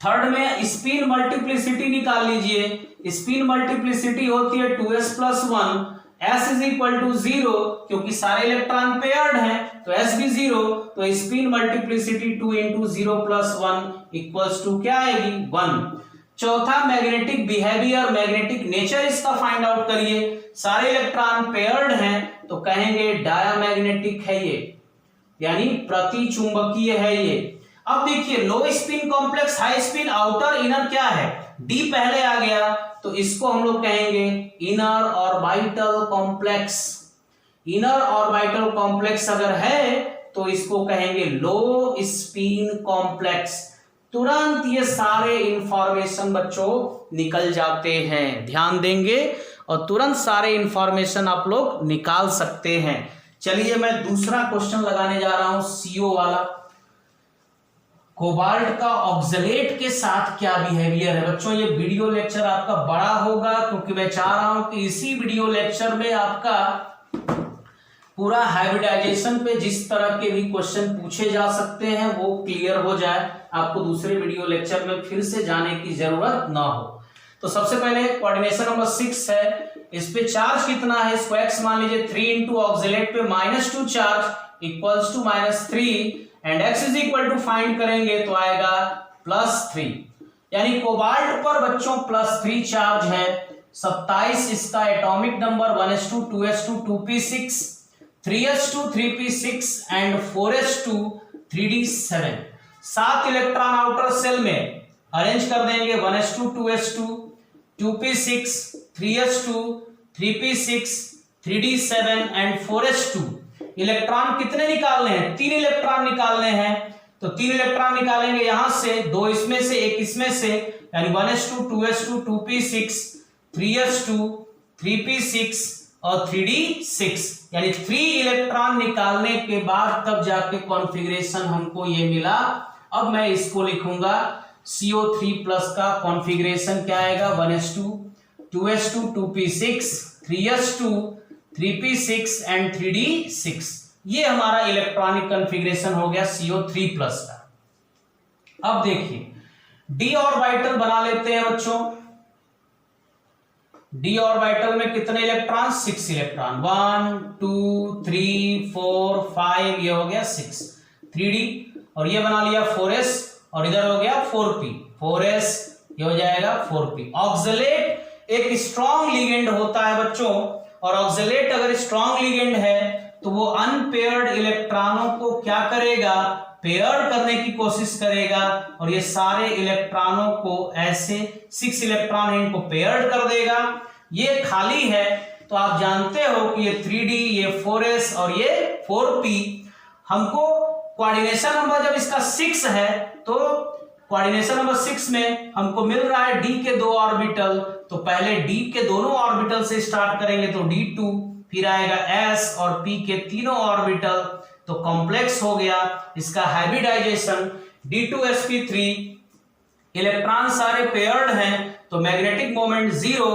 थर्ड में स्पिन मल्टीप्लिसिटी निकाल लीजिए, स्पिन मल्टीप्लिसिटी होती है 2s + 1, s is equal to 0, क्योंकि सारे इलेक्ट्रॉन पेयर्ड हैं तो s भी 0, तो स्पिन मल्टीप्लिसिटी 2 × 0 + 1 इक्वल्स टू क्या आएगी, 1। चौथा मैग्नेटिक बिहेवियर, मैग्नेटिक नेचर इसका फाइंड आउट करिए। सारे इलेक्ट्रॉन पेयर्ड हैं तो कहेंगे डायामैग्नेटिक है ये, यानी प्रतिचुंबकीय है ये। अब देखिए लो spin complex, high spin, outer, inner क्या है, डी पहले आ गया, तो इसको हम लोग कहेंगे inner orbital complex. Inner orbital complex अगर है तो इसको कहेंगे लो स्पिन कॉम्प्लेक्स। तुरंत ये सारे इंफॉर्मेशन बच्चों निकल जाते हैं, ध्यान देंगे, और तुरंत सारे इंफॉर्मेशन आप लोग निकाल सकते हैं। चलिए मैं दूसरा क्वेश्चन लगाने जा रहा हूं, CO वाला। कोबाल्ट का ऑक्सलेट के साथ क्या बिहेवियर है। बच्चों ये वीडियो लेक्चर आपका बड़ा होगा, क्योंकि मैं चाह रहा हूं कि इसी वीडियो लेक्चर में आपका पूरा हाइब्रिडाइजेशन पे जिस तरह के भी क्वेश्चन पूछे जा सकते हैं वो क्लियर हो जाए, आपको दूसरे वीडियो लेक्चर में फिर से जाने की जरूरत ना हो। तो सबसे पहले कोऑर्डिनेशन नंबर 6 है, इस पे चार्ज कितना है, इसको x मान लीजिए, 3 × ऑक्सलेट पे -2 charge equals to -3, and x is equal to find करेंगे तो आएगा +3। यानी कोबाल्ट पर बच्चों +3 चार्ज है। 27 इसका atomic number, 1s2 2s2 2p6 3s2 3p6 and 4s2 3d7। 7 electron outer shell में अरेंज कर देंगे, 1s2 2s2 2p6 3s2 3p6 3d7 and 4s2। Electron कितने निकालने हैं, 3 इलेक्ट्रॉन निकालने हैं, तो 3 इलेक्ट्रॉन निकालेंगे यहां से, 2 इसमें से 1 इसमें से, यानी 1s2 2s2 2p6 3s2 3p6 और 3d6, यानी 3 इलेक्ट्रॉन निकालने के बाद तब जाके कॉन्फ़िगरेशन हमको ये मिला। अब मैं इसको लिखूंगा CO3 प्लस का कॉन्फ़िगरेशन क्या आएगा 1s2 2s2 2p6 3s2 3p6 and 3d6। ये हमारा इलेक्ट्रॉनिक कॉन्फ़िगरेशन हो गया CO3 प्लस का। अब देखिए d ऑर्बिटल बना लेते हैं बच्चों। d ऑर्बिटल में कितने इलेक्ट्रॉन 6 इलेक्ट्रॉन 1 2 3 4 5 ये हो गया 6 3d और ये बना लिया 4s और इधर हो गया 4p 4s ये हो जाएगा 4p। ऑक्सलेट एक स्ट्रॉन्ग लिगेंड होता है बच्चों और ऑक्सलेट अगर स्ट्रॉन्ग लिगेंड है तो वो अनपेयर्ड इलेक्ट्रॉनों को क्या करेगा पेयर करने की कोशिश करेगा और ये सारे इलेक्ट्रॉनों को ऐसे 6 इलेक्ट्रॉन है इनको पेयर्ड कर देगा। ये खाली है तो आप जानते हो कि ये 3d ये 4s और ये 4p। हमको कोऑर्डिनेशन नंबर जब इसका 6 है तो कोऑर्डिनेशन नंबर 6 में हमको मिल रहा है d के 2 ऑर्बिटल, तो पहले d के दोनों ऑर्बिटल से स्टार्ट करेंगे तो d2 फिर आएगा s और p के तीनों ऑर्बिटल तो कॉम्प्लेक्स हो गया इसका हाइब्रिडाइजेशन d2sp3। इलेक्ट्रॉन सारे पेयर्ड हैं तो मैग्नेटिक मोमेंट 0।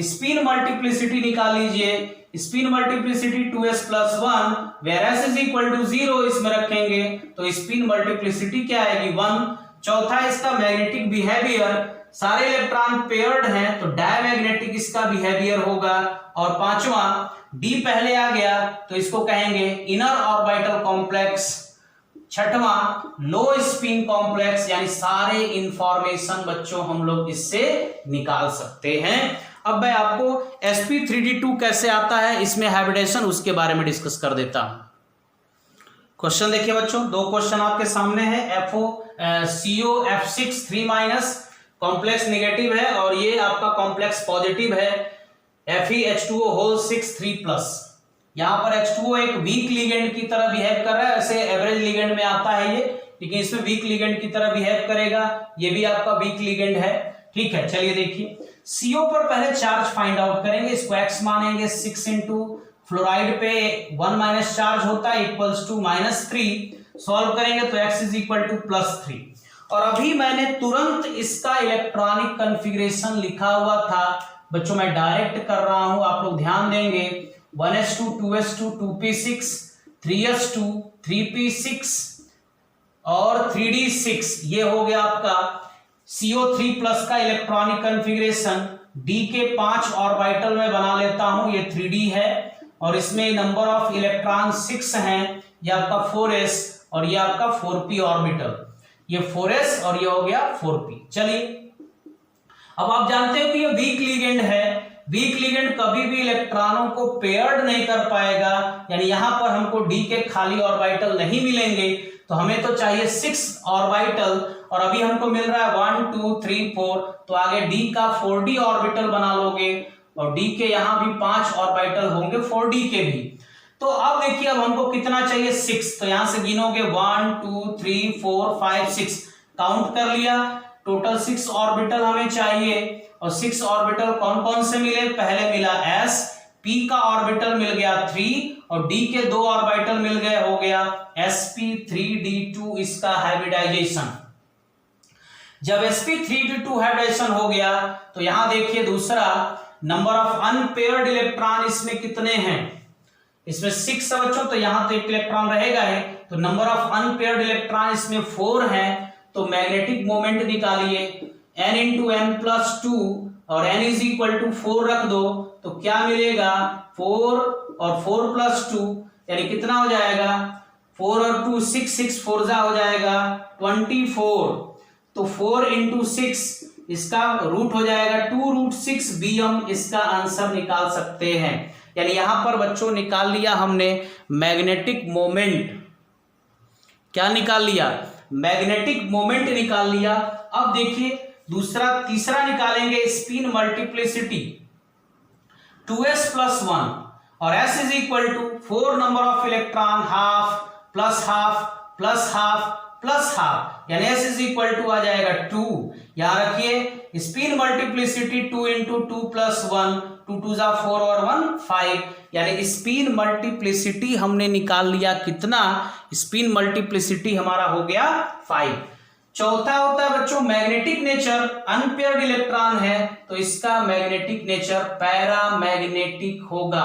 स्पिन मल्टीप्लिसिटी निकाल लीजिए, spin multiplicity 2s+1 where s is equal to 0 इसमें रखेंगे तो स्पिन मल्टीप्लिसिटी क्या आएगी 1। चौथा इसका मैग्नेटिक बिहेवियर, सारे इलेक्ट्रॉन पेयर्ड हैं तो डायमैग्नेटिक इसका बिहेवियर होगा। और पांचवा d पहले आ गया तो इसको कहेंगे इनर ऑर्बिटल कॉम्प्लेक्स। छठवां लो स्पिन कॉम्प्लेक्स, यानी सारे इंफॉर्मेशन बच्चों हम लोग इससे निकाल सकते हैं। अब मैं आपको sp3d2 कैसे आता है इसमें हाइब्रिडेशन उसके बारे में डिस्कस कर देता हूं। क्वेश्चन देखिए बच्चों, दो क्वेश्चन आपके सामने है। COF6 3- कॉम्प्लेक्स नेगेटिव है और ये आपका कॉम्प्लेक्स पॉजिटिव है FeH2O होल 6 3+। यहां पर H2O एक वीक लिगेंड की तरह बिहेव कर रहा है, ऐसे एवरेज लिगेंड में आता है ये, लेकिन इसमें वीक लिगेंड की तरह बिहेव करेगा। ये भी आपका वीक लिगेंड है, ठीक है। चलिए देखिए CO पर पहले चार्ज फाइंड आउट करेंगे, इसको x मानेंगे 6 इंटू फ्लोराइड पे 1- चार्ज होता है इक्वल्स टू -3। सॉल्व करेंगे तो x इज इक्वल टू +3। और अभी मैंने तुरंत इसका इलेक्ट्रॉनिक कॉन्फ़िगरेशन लिखा हुआ था बच्चों, मैं डायरेक्ट कर रहा हूं, आप लोग ध्यान देंगे 1s2 2s2 2p6 3s2 3p6 और 3d6। ये हो गया आपका CO3 प्लस का इलेक्ट्रॉनिक कॉन्फ़िगरेशन। d के 5 ऑर्बिटल में बना लेता हूं, ये 3d है और इसमें नंबर ऑफ इलेक्ट्रॉन 6 हैं। ये आपका 4s और ये आपका 4p ऑर्बिटल, ये 4s और ये हो गया 4p। चलिए अब आप जानते हो कि ये वीक लिगेंड है, वीक लिगेंड कभी भी इलेक्ट्रॉनों को पेयर्ड नहीं कर पाएगा, यानी यहां पर हमको d के खाली ऑर्बिटल नहीं मिलेंगे, तो हमें तो चाहिए 6 ऑर्बिटल और अभी हमको मिल रहा है 1 2 3 4, तो आगे d का 4d ऑर्बिटल बना लोगे और d के यहां भी 5 ऑर्बिटल होंगे 4d के भी। तो अब देखिए अब हमको कितना चाहिए 6, तो यहां से गिनोगे 1 2 3 4 5 6, काउंट कर लिया, टोटल 6 ऑर्बिटल हमें चाहिए। और 6 ऑर्बिटल कौन कौन से मिले, पहले मिला s, p का ऑर्बिटल मिल गया 3 और d के 2 ऑर्बिटल मिल गए, हो गया sp3d2 इसका हाइब्रिडाइजेशन। जब sp3d2 हाइब्रिडाइजेशन हो गया तो यहां देखिए दूसरा नंबर ऑफ अनपेयर्ड इलेक्ट्रॉन इसमें कितने हैं, इसमें 6 है बच्चों, तो यहां तो एक इलेक्ट्रॉन रहेगा है, तो नंबर ऑफ अनपेयर्ड इलेक्ट्रॉन इसमें 4 हैं। तो मैग्नेटिक मोमेंट निकालिए n इंटू n प्लस 2 और n इज इक्वल टू 4 रख दो तो क्या मिलेगा 4 और 4 प्लस 2 यानी कितना हो जाएगा 4 और 2 6 6 4 जा हो जाएगा 24। तो 4 इंटू 6 इसका रूट हो जाएगा 2√6 हम इसका आंसर निकाल सकते हैं। यानी यहां पर बच्चों निकाल लिया हमने मैग्नेटिक मोमेंट, क्या निकाल लिया मैग्नेटिक मोमेंट निकाल लिया। अब देखिए तीसरा निकालेंगे स्पिन मल्टीप्लिसिटी 2s+1 और s is equal to 4 number of electron half plus half plus half plus half, यानी s इज इक्वल टू आ जाएगा 2। यहां रखिए स्पिन मल्टीप्लिसिटी 2 इंटू 2 प्लस 1 2 2 जा 4 और 1 5, यानी स्पिन मल्टीप्लिसिटी हमने निकाल लिया कितना, स्पिन मल्टीप्लिसिटी हमारा हो गया 5। चौथा होता है बच्चों मैग्नेटिक नेचर, अनपेयर्ड इलेक्ट्रॉन है तो इसका मैग्नेटिक नेचर पैरामैग्नेटिक होगा,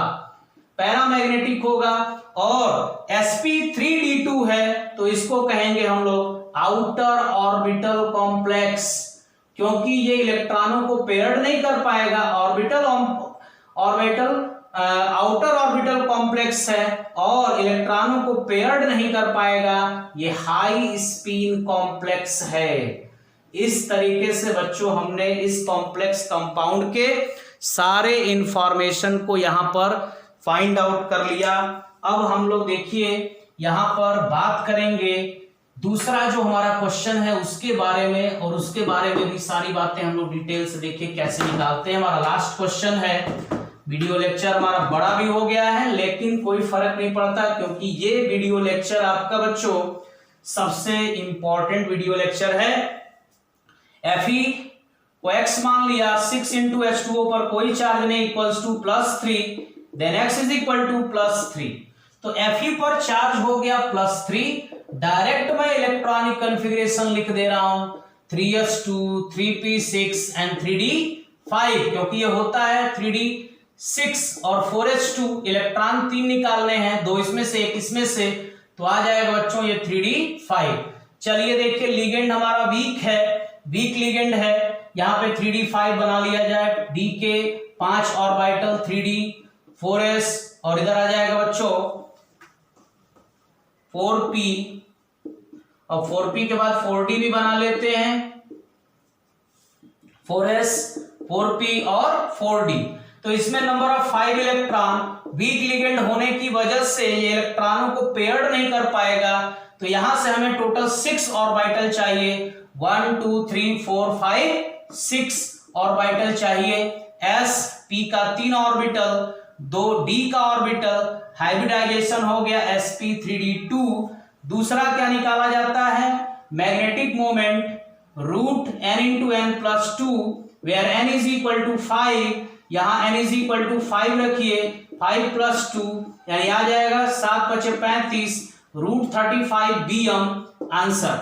पैरामैग्नेटिक होगा। और sp3d2 है तो इसको कहेंगे हम लोग आउटर ऑर्बिटल कॉम्प्लेक्स, क्योंकि ये इलेक्ट्रॉनों को पेयर्ड नहीं कर पाएगा, आउटर ऑर्बिटल कॉम्प्लेक्स है और इलेक्ट्रॉनों को पेयर्ड नहीं कर पाएगा, ये हाई स्पिन कॉम्प्लेक्स है। इस तरीके से बच्चों हमने इस कॉम्प्लेक्स कंपाउंड के सारे इंफॉर्मेशन को यहां पर फाइंड आउट कर लिया। अब हम लोग देखिए यहां पर बात करेंगे दूसरा जो हमारा क्वेश्चन है उसके बारे में, और उसके बारे में भी सारी बातें हम लोग डिटेल से देखिए कैसे निकालते हैं। हमारा लास्ट क्वेश्चन है। वीडियो लेक्चर हमारा बड़ा भी हो गया है लेकिन कोई फर्क नहीं पड़ता, क्योंकि ये वीडियो लेक्चर आपका बच्चों सबसे इंपॉर्टेंट वीडियो लेक्चर है। Fe को x मान लिया, 6 इंटू H2O पर कोई चार्ज नहीं, equals to +3, then x is equal to +3। तो Fe पर चार्ज हो गया +3, डायरेक्ट मैं इलेक्ट्रॉनिक कॉन्फ़िगरेशन लिख दे रहा हूं 3s2 3p6 एंड 3d5, क्योंकि ये होता है 3d6 और 4s2, इलेक्ट्रॉन 3 निकालने हैं, 2 इसमें से 1 इसमें से, तो आ जाएगा बच्चों ये 3d5। चलिए देखिए लिगेंड हमारा वीक है, वीक लिगेंड है, यहां पे 3d5 बना लिया जाए, d के 5 ऑर्बिटल 3d 4s और इधर आ जाएगा बच्चों 4p, और 4p के बाद 4d भी बना लेते हैं, 4s 4p और 4d। तो इसमें number of 5 electron, week ligand होने की वजह से ये इलेक्ट्रॉनों को पेयर्ड नहीं कर पाएगा, तो यहां से हमें टोटल 6 ऑर्बिटल चाहिए, 1 2 3 4 5 6 ऑर्बिटल चाहिए। s p का 3 ऑर्बिटल, 2 d का ऑर्बिटल, हाइब्रिडाइजेशन हो गया sp3d2। दूसरा क्या निकाला जाता है, magnetic moment root n into n plus 2, where n is equal to 5, यहां n इज इक्वल टू 5 रखिए, 5 प्लस 2 यानी आ जाएगा 7 × 5 = 35, रूट 35 bm आंसर।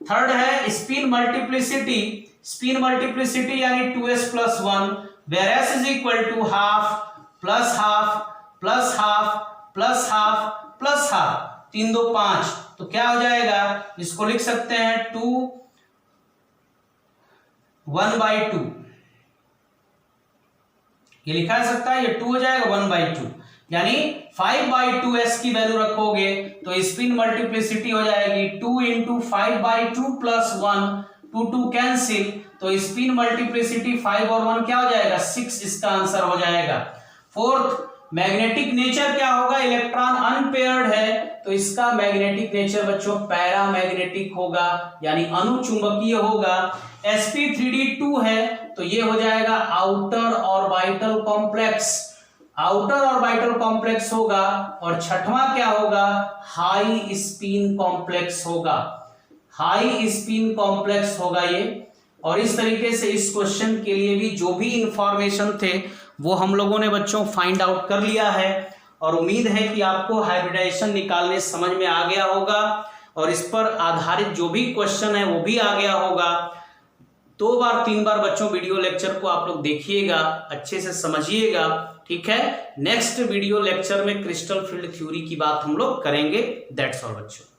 थर्ड है स्पिन मल्टीप्लिसिटी, स्पिन मल्टीप्लिसिटी यानी 2s + 1, where s is equal to half plus half plus half plus half plus half, 3 2 5, तो क्या हो जाएगा, इसको लिख सकते हैं 2 1/2, ये लिखा जा सकता है, ये 2 हो जाएगा 1/2, यानी 5/2s की वैल्यू रखोगे तो स्पिन मल्टीप्लिसिटी हो जाएगी 2 × 5/2 + 1, 2 2 कैंसिल, तो स्पिन मल्टीप्लिसिटी 5 और 1 क्या हो जाएगा 6, इसका आंसर हो जाएगा। फोर्थ मैग्नेटिक नेचर क्या होगा, इलेक्ट्रॉन अनपेयर्ड है तो इसका मैग्नेटिक नेचर बच्चों पैरामैग्नेटिक होगा यानी अनुचुंबकीय होगा। sp3d2 है तो ये हो जाएगा outer orbital complex, outer orbital complex होगा। और छठवां क्या होगा, हाई स्पिन कॉम्प्लेक्स होगा, हाई स्पिन कॉम्प्लेक्स होगा ये। और इस तरीके से इस क्वेश्चन के लिए भी जो भी इंफॉर्मेशन थे वो हम लोगों ने बच्चों फाइंड आउट कर लिया है, और उम्मीद है कि आपको हाइब्रिडाइजेशन निकालने समझ में आ गया होगा और इस पर आधारित जो भी क्वेश्चन है वो भी आ गया होगा। 2 बार 3 बार बच्चों वीडियो लेक्चर को आप लोग देखिएगा, अच्छे से समझिएगा, ठीक है। नेक्स्ट वीडियो लेक्चर में क्रिस्टल फील्ड थ्योरी की बात हम लोग करेंगे। दैट्स ऑल बच्चों।